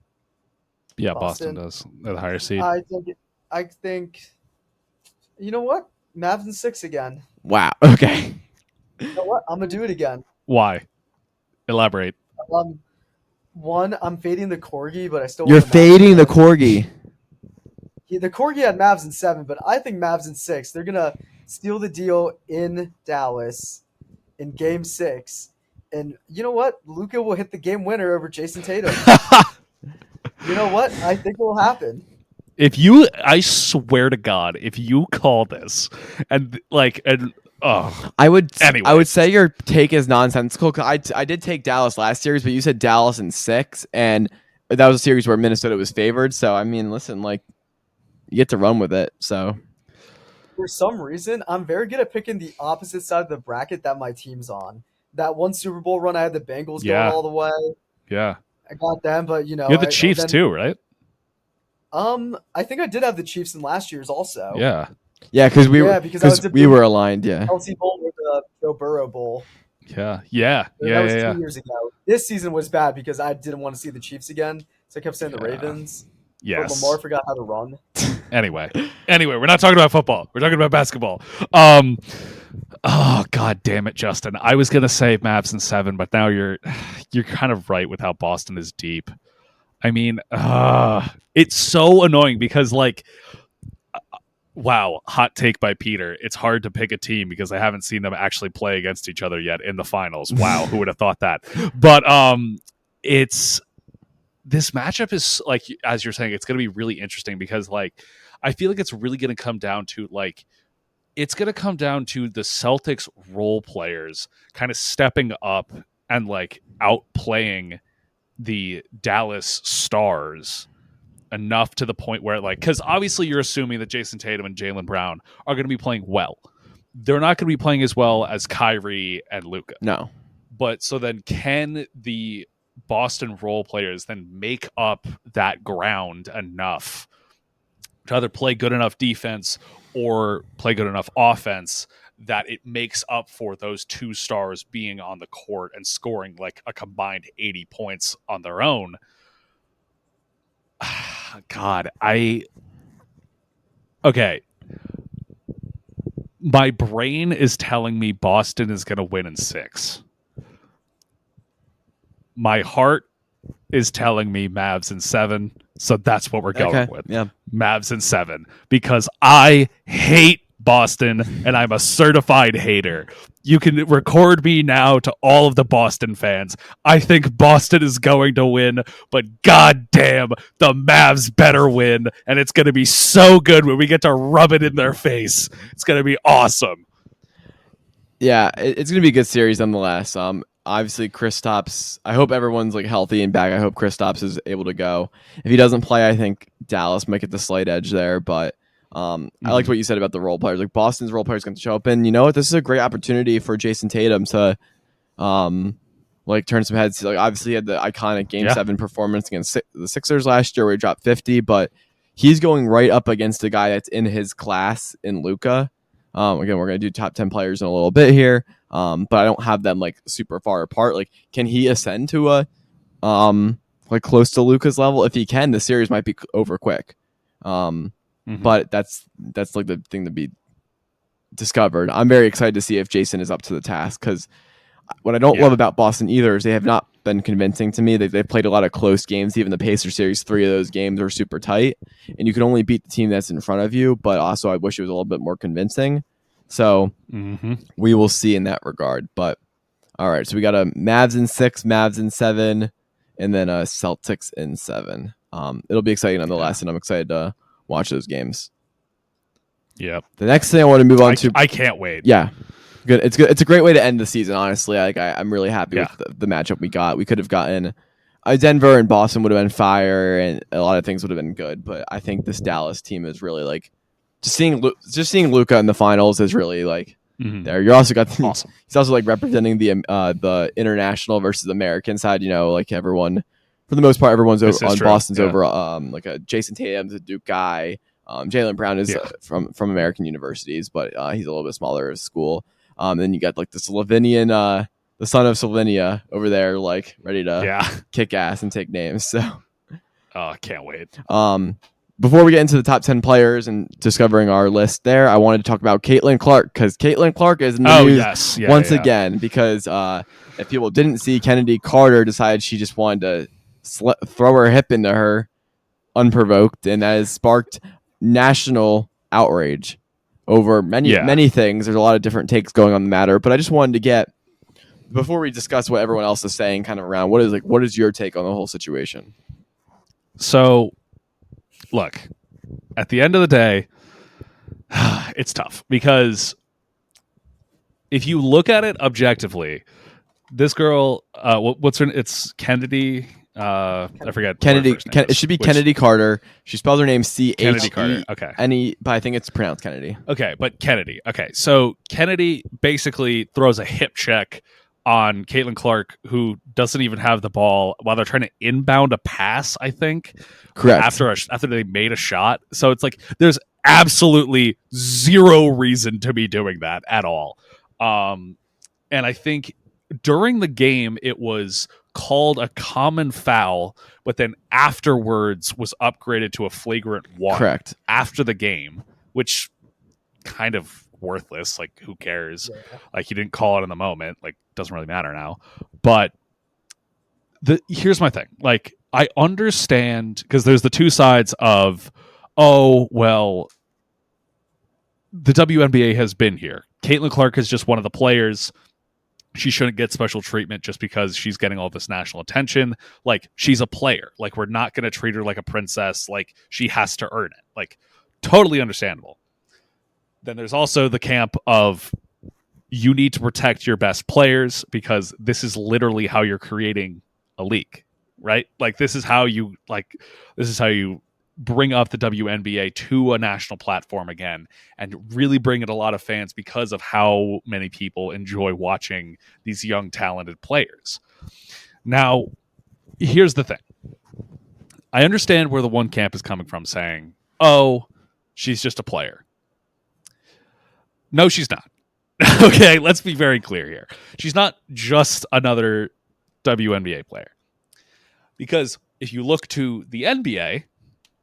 Yeah, Boston does. They're the higher seed. I think. You know what? Mavs in 6 again. Wow. Okay. You know what? I'm gonna do it again. Why? Elaborate. One, I'm fading the Corgi, but I still. You're fading the Corgi. The Corgi had Mavs in 7, but I think Mavs in 6. They're gonna steal the deal in Dallas in Game 6, and you know what? Luka will hit the game winner over Jason Tatum. You know what? I think it will happen. I swear to God, if you call this I would say your take is nonsensical. Cause I did take Dallas last series, but you said Dallas in 6, and that was a series where Minnesota was favored. So I mean, listen, like you get to run with it. So for some reason, I'm very good at picking the opposite side of the bracket that my team's on. That one Super Bowl run, I had the Bengals going all the way. Yeah, I got them, but you had the Chiefs too, right? I think I did have the Chiefs in last year's also. Yeah. Yeah, because we were aligned. Yeah, Chelsea Bowl or the Joe Burrow Bowl. Yeah. That was 2 years ago. This season was bad because I didn't want to see the Chiefs again, so I kept saying the Ravens. Yes. But Lamar forgot how to run. Anyway, we're not talking about football. We're talking about basketball. Oh God damn it, Justin! I was gonna say Mavs in 7, but now you're kind of right with how Boston is deep. I mean, it's so annoying because like. Wow, hot take by Peter. It's hard to pick a team because I haven't seen them actually play against each other yet in the finals. Wow, who would have thought that? But this matchup is like, as you're saying, it's going to be really interesting because like I feel like it's really going to come down to the Celtics role players kind of stepping up and like outplaying the Dallas Stars enough to the point where like, because obviously you're assuming that Jason Tatum and Jaylen Brown are going to be playing well. They're not going to be playing as well as Kyrie and Luka. No. But so then can the Boston role players then make up that ground enough to either play good enough defense or play good enough offense that it makes up for those two stars being on the court and scoring like a combined 80 points on their own? God, okay. My brain is telling me Boston is going to win in 6. My heart is telling me Mavs in 7, so that's what we're going with. Yeah. Mavs in 7, because I hate Boston and I'm a certified hater. You can record me now to all of the Boston fans. I think Boston is going to win, but goddamn, the Mavs better win, and it's going to be so good when we get to rub it in their face. It's going to be awesome. Yeah, it's going to be a good series nonetheless. Obviously, Kristaps, I hope everyone's like healthy and back. I hope Kristaps is able to go. If he doesn't play, I think Dallas might get the slight edge there. But I liked what you said about the role players. Like Boston's role players going to show up, and you know what? This is a great opportunity for Jason Tatum to like turn some heads. Like obviously, he had the iconic Game 7 performance against the Sixers last year, where he dropped 50. But he's going right up against a guy that's in his class in Luka. Again, we're going to do top 10 players in a little bit here, but I don't have them like super far apart. Like, can he ascend to a like close to Luka's level? If he can, the series might be over quick. But that's like the thing to be discovered. I'm very excited to see if Jason is up to the task, because what I don't love about Boston either is they have not been convincing to me. They've played a lot of close games. Even the Pacers series, 3 of those games were super tight, and you can only beat the team that's in front of you. But also, I wish it was a little bit more convincing. So we will see in that regard. But all right, so we got a Mavs in 6, Mavs in 7, and then a Celtics in 7. It'll be exciting nonetheless, and I'm excited to watch those games. Yep. The next thing I want to move on to, I can't wait. Yeah. Good. It's good. It's a great way to end the season, honestly. I'm really happy with the matchup we got. We could have gotten Denver and Boston would have been fire, and a lot of things would have been good. But I think this Dallas team is really like just seeing Luka in the finals is really like there. You also got awesome. He's also like representing the international versus American side. You know, like everyone for the most part, everyone's over on Boston's over. Like a Jason Tatum's a Duke guy. Jaylen Brown is from American universities, but he's a little bit smaller as school. Then you got like the Slovenian, the son of Slovenia over there, like ready to kick ass and take names. So, I can't wait. Before we get into the top 10 players and discovering our list there, I wanted to talk about Caitlin Clark, because Caitlin Clark is in the news once again, because if people didn't see, Kennedy Carter decided she just wanted to throw her hip into her unprovoked, and that has sparked national outrage over many things. There's a lot of different takes going on the matter, but I just wanted to get, before we discuss what everyone else is saying kind of around, what is your take on the whole situation? So, look, at the end of the day, it's tough, because if you look at it objectively, this girl, what's her? It's Kennedy. I forget. Kennedy. It should be Kennedy Carter. She spells her name Kennedy Carter. Okay. But I think it's pronounced Kennedy. Okay, but Kennedy. Okay, so Kennedy basically throws a hip check on Caitlin Clark, who doesn't even have the ball while they're trying to inbound a pass, I think. Correct. After they made a shot. So it's like there's absolutely zero reason to be doing that at all. And I think during the game it was called a common foul, but then afterwards was upgraded to a flagrant 1. Correct. After the game, which kind of worthless. Like, who cares? Like, he didn't call it in the moment. Like, doesn't really matter now. But here's my thing. Like, I understand, because there's the two sides of, oh, well, the WNBA has been here. Caitlin Clark is just one of the players. She shouldn't get special treatment just because she's getting all this national attention. Like, she's a player. Like, we're not going to treat her like a princess. Like, she has to earn it. Like, totally understandable. Then there's also the camp of, you need to protect your best players, because this is literally how you're creating a league, right? Like, this is how you bring up the WNBA to a national platform again, and really bring in a lot of fans, because of how many people enjoy watching these young, talented players. Now, here's the thing. I understand where the one camp is coming from, saying, oh, she's just a player. No, she's not. Okay, let's be very clear here. She's not just another WNBA player. Because if you look to the NBA,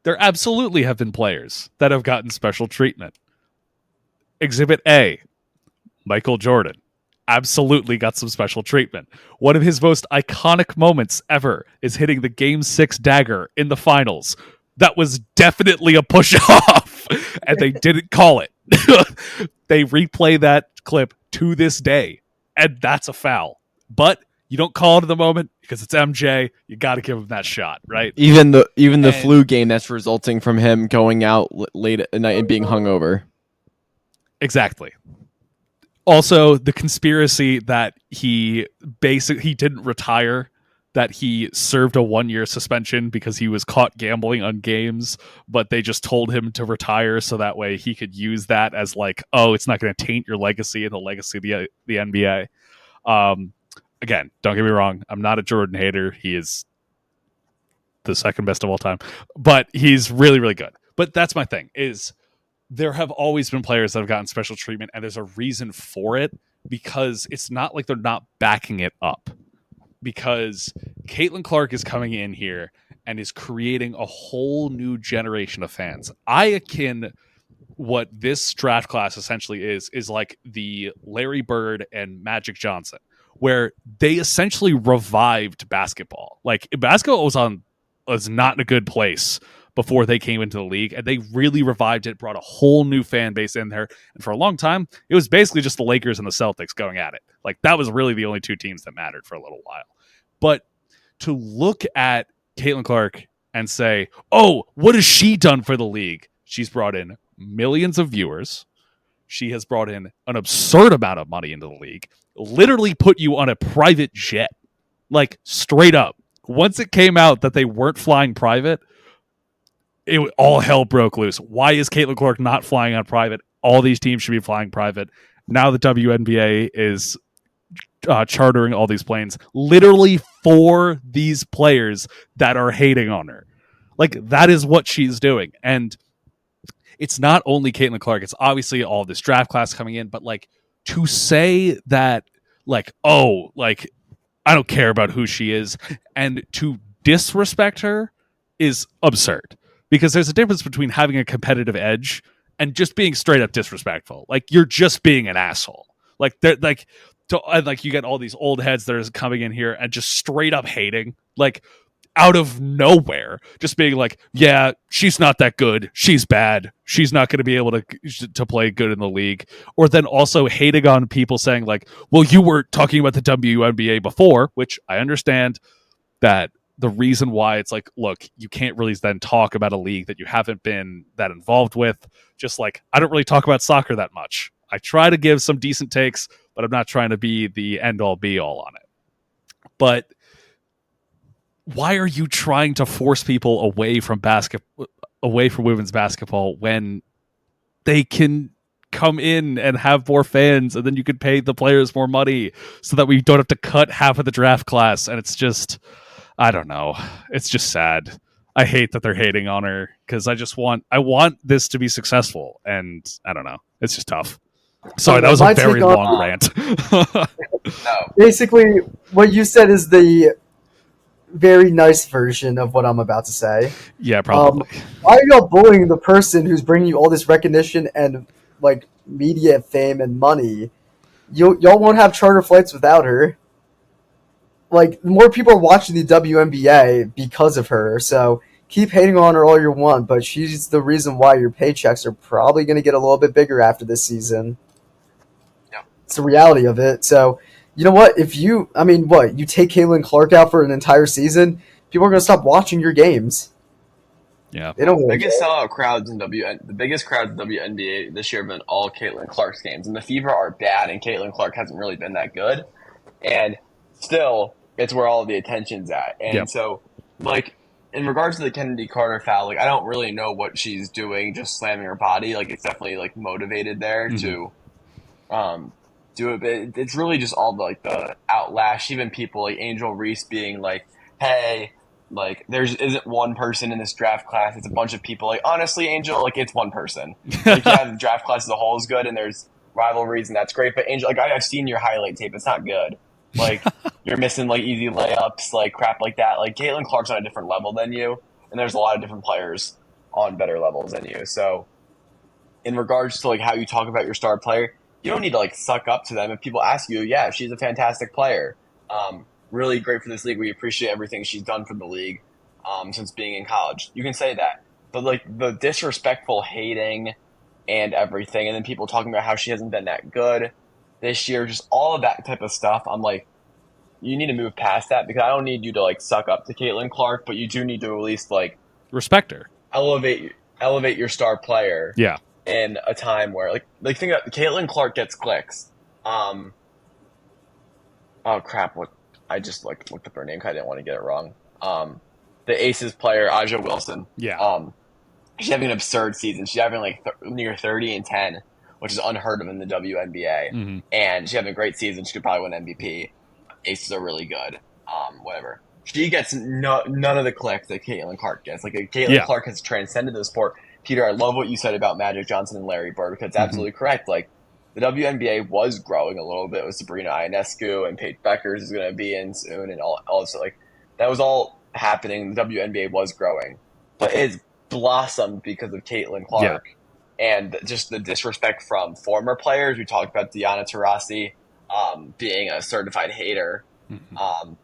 there absolutely have been players that have gotten special treatment. Exhibit A, Michael Jordan. Absolutely got some special treatment. One of his most iconic moments ever is hitting the Game 6 dagger in the finals. That was definitely a push-off, and they didn't call it. They replay that clip to this day, and that's a foul. But you don't call it in the moment because it's MJ. You got to give him that shot, right? Even the flu game that's resulting from him going out late at night and being hungover. Exactly. Also, the conspiracy that he didn't retire, that he served a 1-year suspension because he was caught gambling on games, but they just told him to retire so that way he could use that as like, oh, it's not going to taint your legacy and the legacy of the NBA. Again, don't get me wrong. I'm not a Jordan hater. He is the second best of all time, but he's really, really good. But that's my thing is there have always been players that have gotten special treatment, and there's a reason for it because it's not like they're not backing it up. Because Caitlin Clark is coming in here and is creating a whole new generation of fans. I akin what this draft class essentially is like the Larry Bird and Magic Johnson, where they essentially revived basketball. Like basketball was not in a good place before they came into the league, and they really revived it, brought a whole new fan base in there. And for a long time, it was basically just the Lakers and the Celtics going at it. Like that was really the only two teams that mattered for a little while. But to look at Caitlin Clark and say, oh, what has she done for the league? She's brought in millions of viewers. She has brought in an absurd amount of money into the league, literally put you on a private jet, like straight up. Once it came out that they weren't flying private, all hell broke loose. Why is Caitlin Clark not flying on private? All these teams should be flying private. Now the WNBA is chartering all these planes literally for these players that are hating on her. Like that is what she's doing. And it's not only Caitlin Clark, it's obviously all this draft class coming in, but like to say that like, oh, like I don't care about who she is and to disrespect her is absurd. Because there's a difference between having a competitive edge and just being straight up disrespectful. Like you're just being an asshole. Like they're like, you get all these old heads that are coming in here and just straight up hating, like out of nowhere, just being like, yeah, she's not that good. She's bad. She's not going to be able to play good in the league. Or then also hating on people saying like, well, you were talking about the WNBA before, which I understand that. The reason why it's like, look, you can't really then talk about a league that you haven't been that involved with. Just like, I don't really talk about soccer that much. I try to give some decent takes, but I'm not trying to be the end all be all on it. But why are you trying to force people away from women's basketball when they can come in and have more fans and then you could pay the players more money so that we don't have to cut half of the draft class? And it's just, I don't know. It's just sad. I hate that they're hating on her because I want this to be successful, and I don't know. It's just tough. Sorry, that was a very long rant. No. Basically, what you said is the very nice version of what I'm about to say. Yeah, probably. Why are y'all bullying the person who's bringing you all this recognition and like media fame and money? Y'all won't have charter flights without her. Like, more people are watching the WNBA because of her, so keep hating on her all you want, but she's the reason why your paychecks are probably going to get a little bit bigger after this season. Yeah. It's the reality of it. So, you know what? You take Caitlin Clark out for an entire season, people are going to stop watching your games. Yeah. They don't The really biggest care. sellout crowds in the biggest crowds in WNBA this year have been all Caitlin Clark's games, and the Fever are bad, and Caitlin Clark hasn't really been that good, and still, it's where all the attention's at. And so, like, in regards to the Kennedy Carter foul, like, I don't really know what she's doing, just slamming her body. Like, it's definitely, like, motivated there to do it. But it's really just all the outlash. Even people like Angel Reese being like, hey, like, isn't one person in this draft class. It's a bunch of people. Like, honestly, Angel, like, it's one person. Like, yeah, the draft class as a whole is good, and there's rivalries, and that's great. But, Angel, like, I've seen your highlight tape. It's not good. Like, you're missing, like, easy layups, like, crap like that. Like, Caitlin Clark's on a different level than you, and there's a lot of different players on better levels than you. So in regards to like how you talk about your star player, you don't need to like suck up to them. If people ask you, yeah, she's a fantastic player. Really great for this league. We appreciate everything she's done for the league since being in college. You can say that. But like the disrespectful hating and everything, and then people talking about how she hasn't been that good this year, just all of that type of stuff. I'm like, you need to move past that, because I don't need you to like suck up to Caitlin Clark, but you do need to at least like respect her, elevate your star player. Yeah. In a time where like think about Caitlin Clark gets clicks. Oh crap! What I just like looked up her name because I didn't want to get it wrong. The Aces player Aja Wilson. Yeah. She's having an absurd season. She's having like near 30-10, which is unheard of in the WNBA. Mm-hmm. And she's having a great season. She could probably win MVP. Aces are really good. Whatever. She gets none of the clicks that Caitlin Clark gets. Like Caitlin Clark has transcended the sport. Peter, I love what you said about Magic Johnson and Larry Bird, because it's absolutely correct. Like the WNBA was growing a little bit with Sabrina Ionescu, and Paige Beckers is going to be in soon, and all this. Like that was all happening. The WNBA was growing, but it's blossomed because of Caitlin Clark and just the disrespect from former players. We talked about Diana Taurasi being a certified hater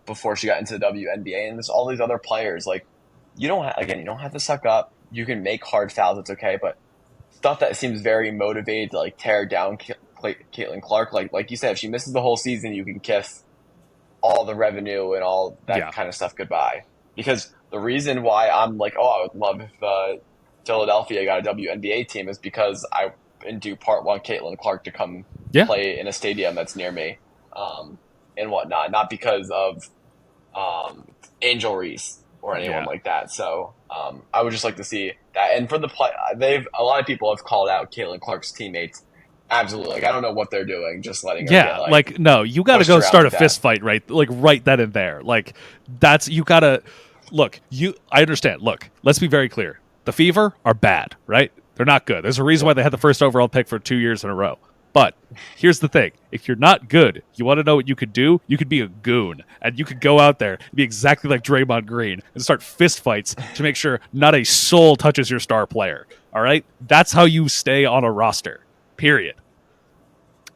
before she got into the WNBA, and there's all these other players. Like you don't have to suck up. You can make hard fouls, it's okay, but stuff that seems very motivated to like tear down Caitlin Clark, like you said, if she misses the whole season, you can kiss all the revenue and all that kind of stuff goodbye. Because the reason why I'm like, I would love if Philadelphia got a WNBA team is because I, in due part, want Caitlin Clark to come play in a stadium that's near me and whatnot, not because of Angel Reese or anyone like that. So I would just like to see that. And for the play, a lot of people have called out Caitlin Clark's teammates. Absolutely, like I don't know what they're doing, just letting her get, like no, you got to go start a fist fight right then and there. Like that's you got to look. I understand. Look, let's be very clear. The Fever are bad, right? They're not good. There's a reason why they had the first overall pick for 2 years in a row. But here's the thing. If you're not good, you want to know what you could do? You could be a goon. And you could go out there and be exactly like Draymond Green and start fist fights to make sure not a soul touches your star player. All right? That's how you stay on a roster. Period.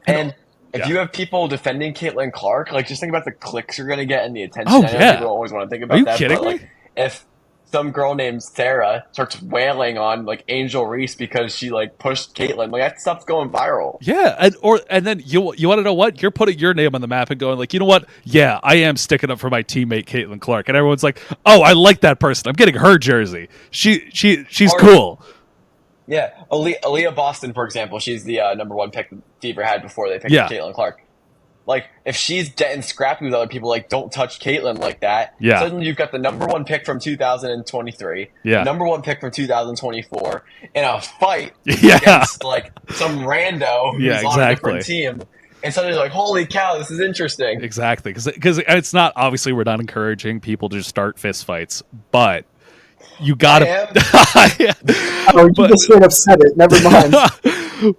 And if you have people defending Caitlin Clark, like just think about the clicks you're going to get and the attention. Oh, I know people always want to think about that. Are you kidding me? Like, if some girl named Sarah starts wailing on like Angel Reese because she like pushed Caitlin, like that stuff's going viral. Yeah, and then you want to know what? You're putting your name on the map and going like, you know what? Yeah, I am sticking up for my teammate Caitlin Clark, and everyone's like, oh, I like that person. I'm getting her jersey. She's cool. Yeah, Aaliyah Boston, for example, she's the number one pick the Fever had before they picked Caitlin Clark. Like, if she's getting scrappy with other people, like, don't touch Caitlin like that. Yeah. Suddenly you've got the number one pick from 2023, number one pick from 2024, in a fight against, like, some rando who's on a different team. And suddenly you're like, holy cow, this is interesting. Exactly. Because it's not, obviously, we're not encouraging people to just start fist fights, but you gotta. You just straight up said it. Never mind.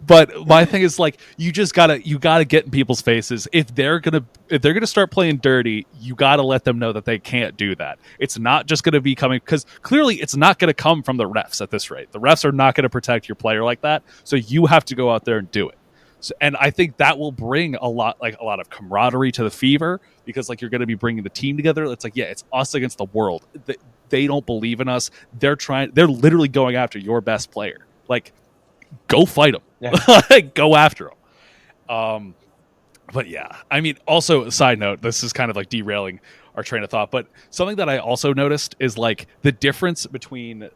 But my thing is like you gotta get in people's faces. If they're gonna start playing dirty, you gotta let them know that they can't do that. It's not just gonna be coming, because clearly it's not gonna come from the refs at this rate. The refs are not gonna protect your player like that. So you have to go out there and do it. So, and I think that will bring a lot of camaraderie to the Fever, because like you're gonna be bringing the team together. It's like, it's us against the world. They don't believe in us. They're literally going after your best player. Like, go fight them. Yeah. Go after them. But yeah, I mean, also a side note, this is kind of like derailing our train of thought, but something that I also noticed is like the difference between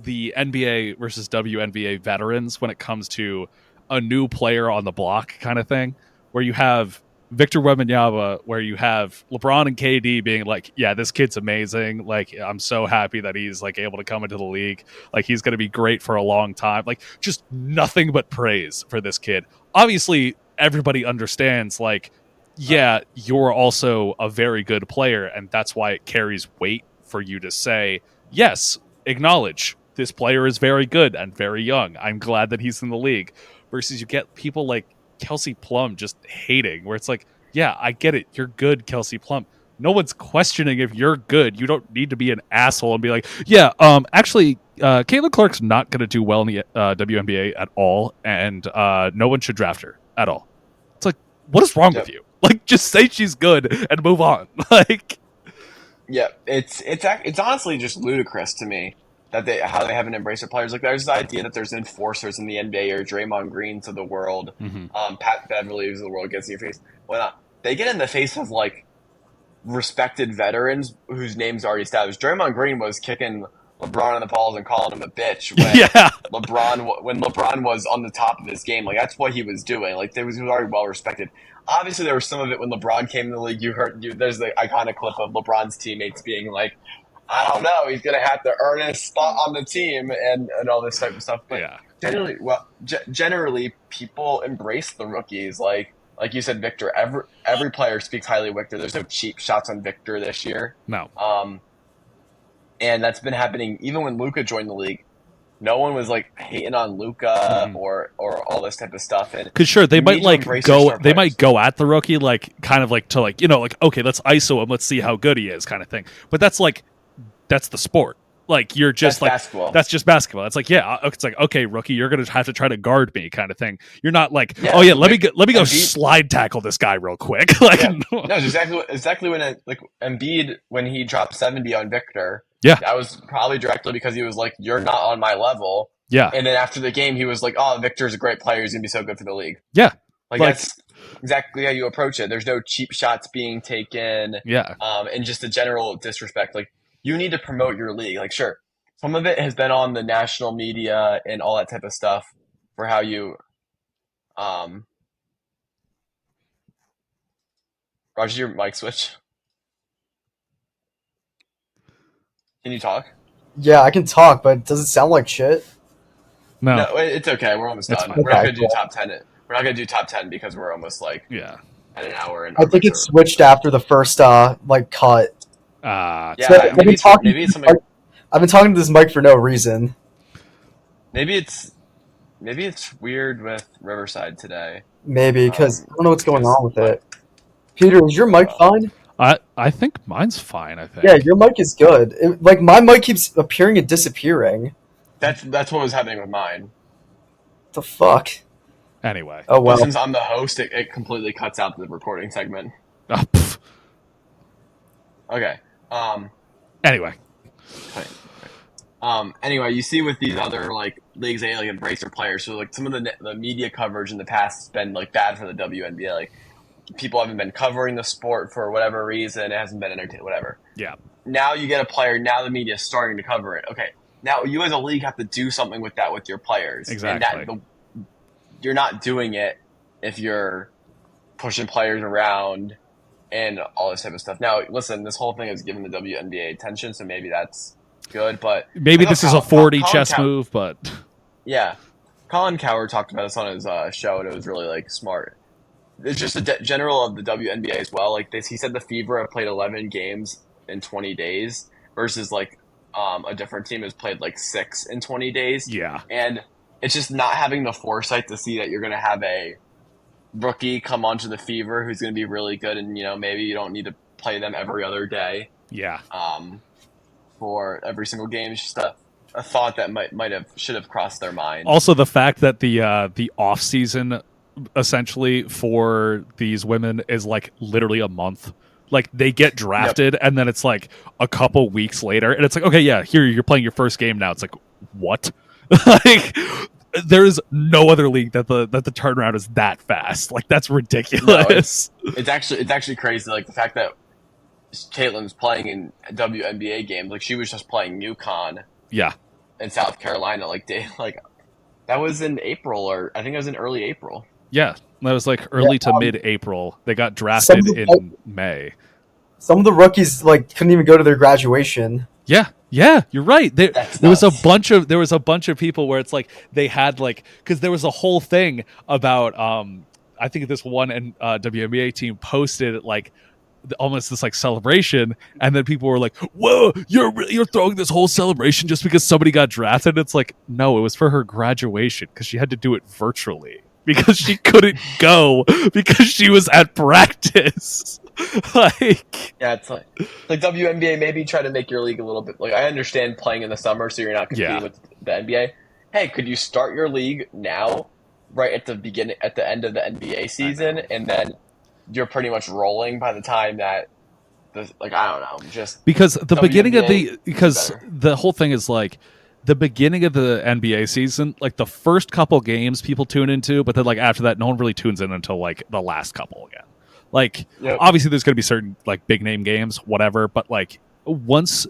the NBA versus WNBA veterans when it comes to a new player on the block kind of thing, where you have Victor Wembanyama, where you have LeBron and KD being like, yeah, this kid's amazing. Like, I'm so happy that he's like able to come into the league. Like, he's going to be great for a long time. Like, just nothing but praise for this kid. Obviously, everybody understands, like, yeah, you're also a very good player, and that's why it carries weight for you to say, yes, acknowledge this player is very good and very young. I'm glad that he's in the league. Versus you get people like Kelsey Plum just hating, where it's like, yeah, I get it. You're good, Kelsey Plum, No one's questioning if you're good. You don't need to be an asshole and be like, yeah, actually, Caitlin Clark's not going to do well in the WNBA at all, and no one should draft her at all. It's like, what is wrong with you? Like, just say she's good and move on. Like, yeah, it's honestly just ludicrous to me that how they haven't embraced their players. Like, there's the idea that there's enforcers in the NBA or Draymond Greens of the world, Pat Beverleys of the world gets in your face. Why not? They get in the face of like respected veterans whose names are already established. Draymond Green was kicking LeBron in the balls and calling him a bitch when LeBron was on the top of his game. Like, that's what he was doing. Like, he was already well respected. Obviously, there was some of it when LeBron came in the league. There's the iconic clip of LeBron's teammates being like, I don't know, he's going to have to earn his spot on the team and all this type of stuff. But generally, people embrace the rookies. Like you said, Victor, every player speaks highly of Victor. There's no cheap shots on Victor this year. No. And that's been happening even when Luka joined the league. No one was like hating on Luka or all this type of stuff. And because sure, they might go at the rookie, like kind of like to like, you know, like, okay, let's ISO him, let's see how good he is, kind of thing. But that's the sport. Like, you're just that's basketball. That's just basketball. It's like, yeah, it's like, okay, rookie, you're gonna have to try to guard me, kind of thing. You're not like, let me go slide tackle this guy real quick. Like, no, it's exactly when Embiid, when he dropped 70 on Victor. Yeah, that was probably directly because he was like, you're not on my level. Yeah, and then after the game, he was like, oh, Victor's a great player. He's gonna be so good for the league. Yeah, like that's exactly how you approach it. There's no cheap shots being taken. Yeah, and just a general disrespect. Like, you need to promote your league. Like, sure, some of it has been on the national media and all that type of stuff for how you, Roger, your mic switch. Can you talk? Yeah, I can talk, but does it sound like shit? No, it's okay. We're almost done. We're not going to do top 10. We're not going to do top 10 because we're almost at an hour. And I think it switched after the first cut. Yeah, so I've been talking to this mic for no reason. Maybe it's weird with Riverside today. Maybe because I don't know what's going on with it. Peter, is your mic fine? I think mine's fine. I think. Yeah, your mic is good. My mic keeps appearing and disappearing. That's what was happening with mine. What the fuck? Anyway. Oh well. Since I'm the host, it completely cuts out the recording segment. Okay. Anyway. Anyway, you see with these other leagues, they embrace their players. So some of the media coverage in the past has been bad for the WNBA. People haven't been covering the sport for whatever reason. It hasn't been entertaining, whatever. Yeah. Now you get a player. Now the media is starting to cover it. Okay. Now you as a league have to do something with that with your players. Exactly. And you're not doing it if you're pushing players around and all this type of stuff. Now, listen, this whole thing is giving the WNBA attention, so maybe that's good. But maybe this is a 4D chess move, but yeah, Colin Cowherd talked about this on his show, and it was really smart. It's just a general of the WNBA as well. He said the Fever have played 11 games in 20 days versus a different team has played 6 in 20 days. Yeah, and it's just not having the foresight to see that you're going to have a rookie come onto the Fever who's going to be really good, and maybe you don't need to play them every other day. Yeah. For every single game, it's just a thought that should have crossed their mind. Also, the fact that the off season essentially for these women is literally a month. They get drafted, and then it's a couple weeks later, and it's okay, yeah, here you're playing your first game now. It's what? There is no other league that the turnaround is that fast. That's ridiculous. No, it's actually crazy. The fact that Caitlin's playing in WNBA games, she was just playing UConn. Yeah. In South Carolina, that was in April, or I think it was in early April. Yeah, that was early to mid-April. They got drafted in May. Some of the rookies couldn't even go to their graduation. Yeah, you're right. There was a bunch of people where it's they had because there was a whole thing about I think this one WNBA team posted almost this celebration, and then people were like, "Whoa, you're throwing this whole celebration just because somebody got drafted?" It's no, it was for her graduation because she had to do it virtually because she couldn't go because she was at practice. Like, Yeah, it's like WNBA. Maybe try to make your league a little bit like I understand playing in the summer, so you're not competing with the NBA. Hey, could you start your league now, right at the beginning, at the end of the NBA season, and then you're pretty much rolling by the time that, like I don't know, just because the beginning of WNBA because the whole thing is like the beginning of the NBA season, like the first couple games people tune into, but then like after that, no one really tunes in until like the last couple again. Like, obviously, there's going to be certain like big name games, whatever. But like, once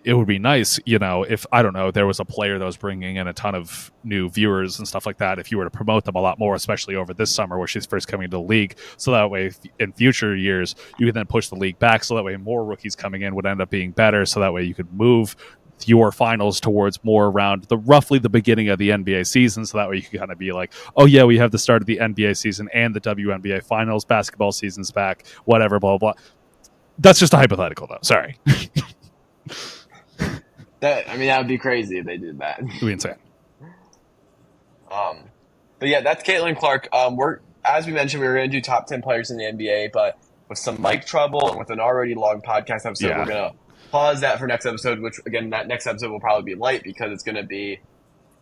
it would be nice, you know, if I don't know, there was a player that was bringing in a ton of new viewers and stuff like that. If you were to promote them a lot more, especially over this summer where she's first coming into the league, so that way in future years you can then push the league back, so that way more rookies coming in would end up being better. So that way you could move your finals towards more around roughly the beginning of the NBA season, so that way you can kind of be like, oh yeah, we have the start of the NBA season and the WNBA finals, basketball season's back, whatever, blah blah blah. That's just a hypothetical though. Sorry. that would be crazy if they did that. It'd be insane. But yeah, that's Caitlin Clark. We're, as we mentioned, we were going to do top 10 players in the NBA, but with some mic trouble and with an already long podcast episode, we're going to pause that for next episode, which again, that next episode will probably be light because it's going to be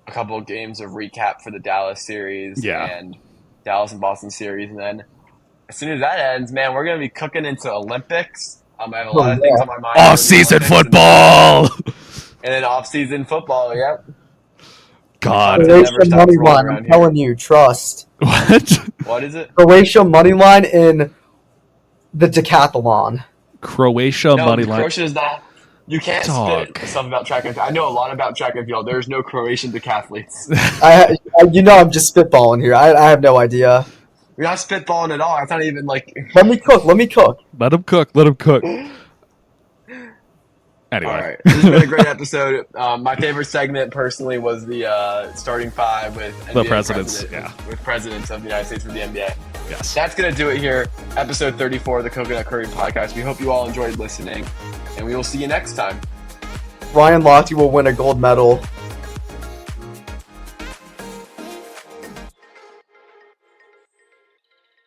a couple of games of recap for the Dallas series and Dallas and Boston series. And then as soon as that ends, man, we're going to be cooking into Olympics. I have a lot of things on my mind. Off-season football! And then off-season football, yep. God. Croatia money line, I'm telling you, trust. What? What is it? Croatia money line in the decathlon. Money line. Croatia is not. You can't spit stuff about track and field. I know a lot about track and field. There's no Croatian decathletes. I'm just spitballing here. I have no idea. You're not spitballing at all. It's not even like. Let me cook. Let him cook. Anyway. All right. This has been a great episode. My favorite segment, personally, was the starting five with NBA the presidents. With presidents of the United States for the NBA. Yes. That's going to do it here. Episode 34 of the Coconut Curry Podcast. We hope you all enjoyed listening, and we will see you next time. Ryan Lochte will win a gold medal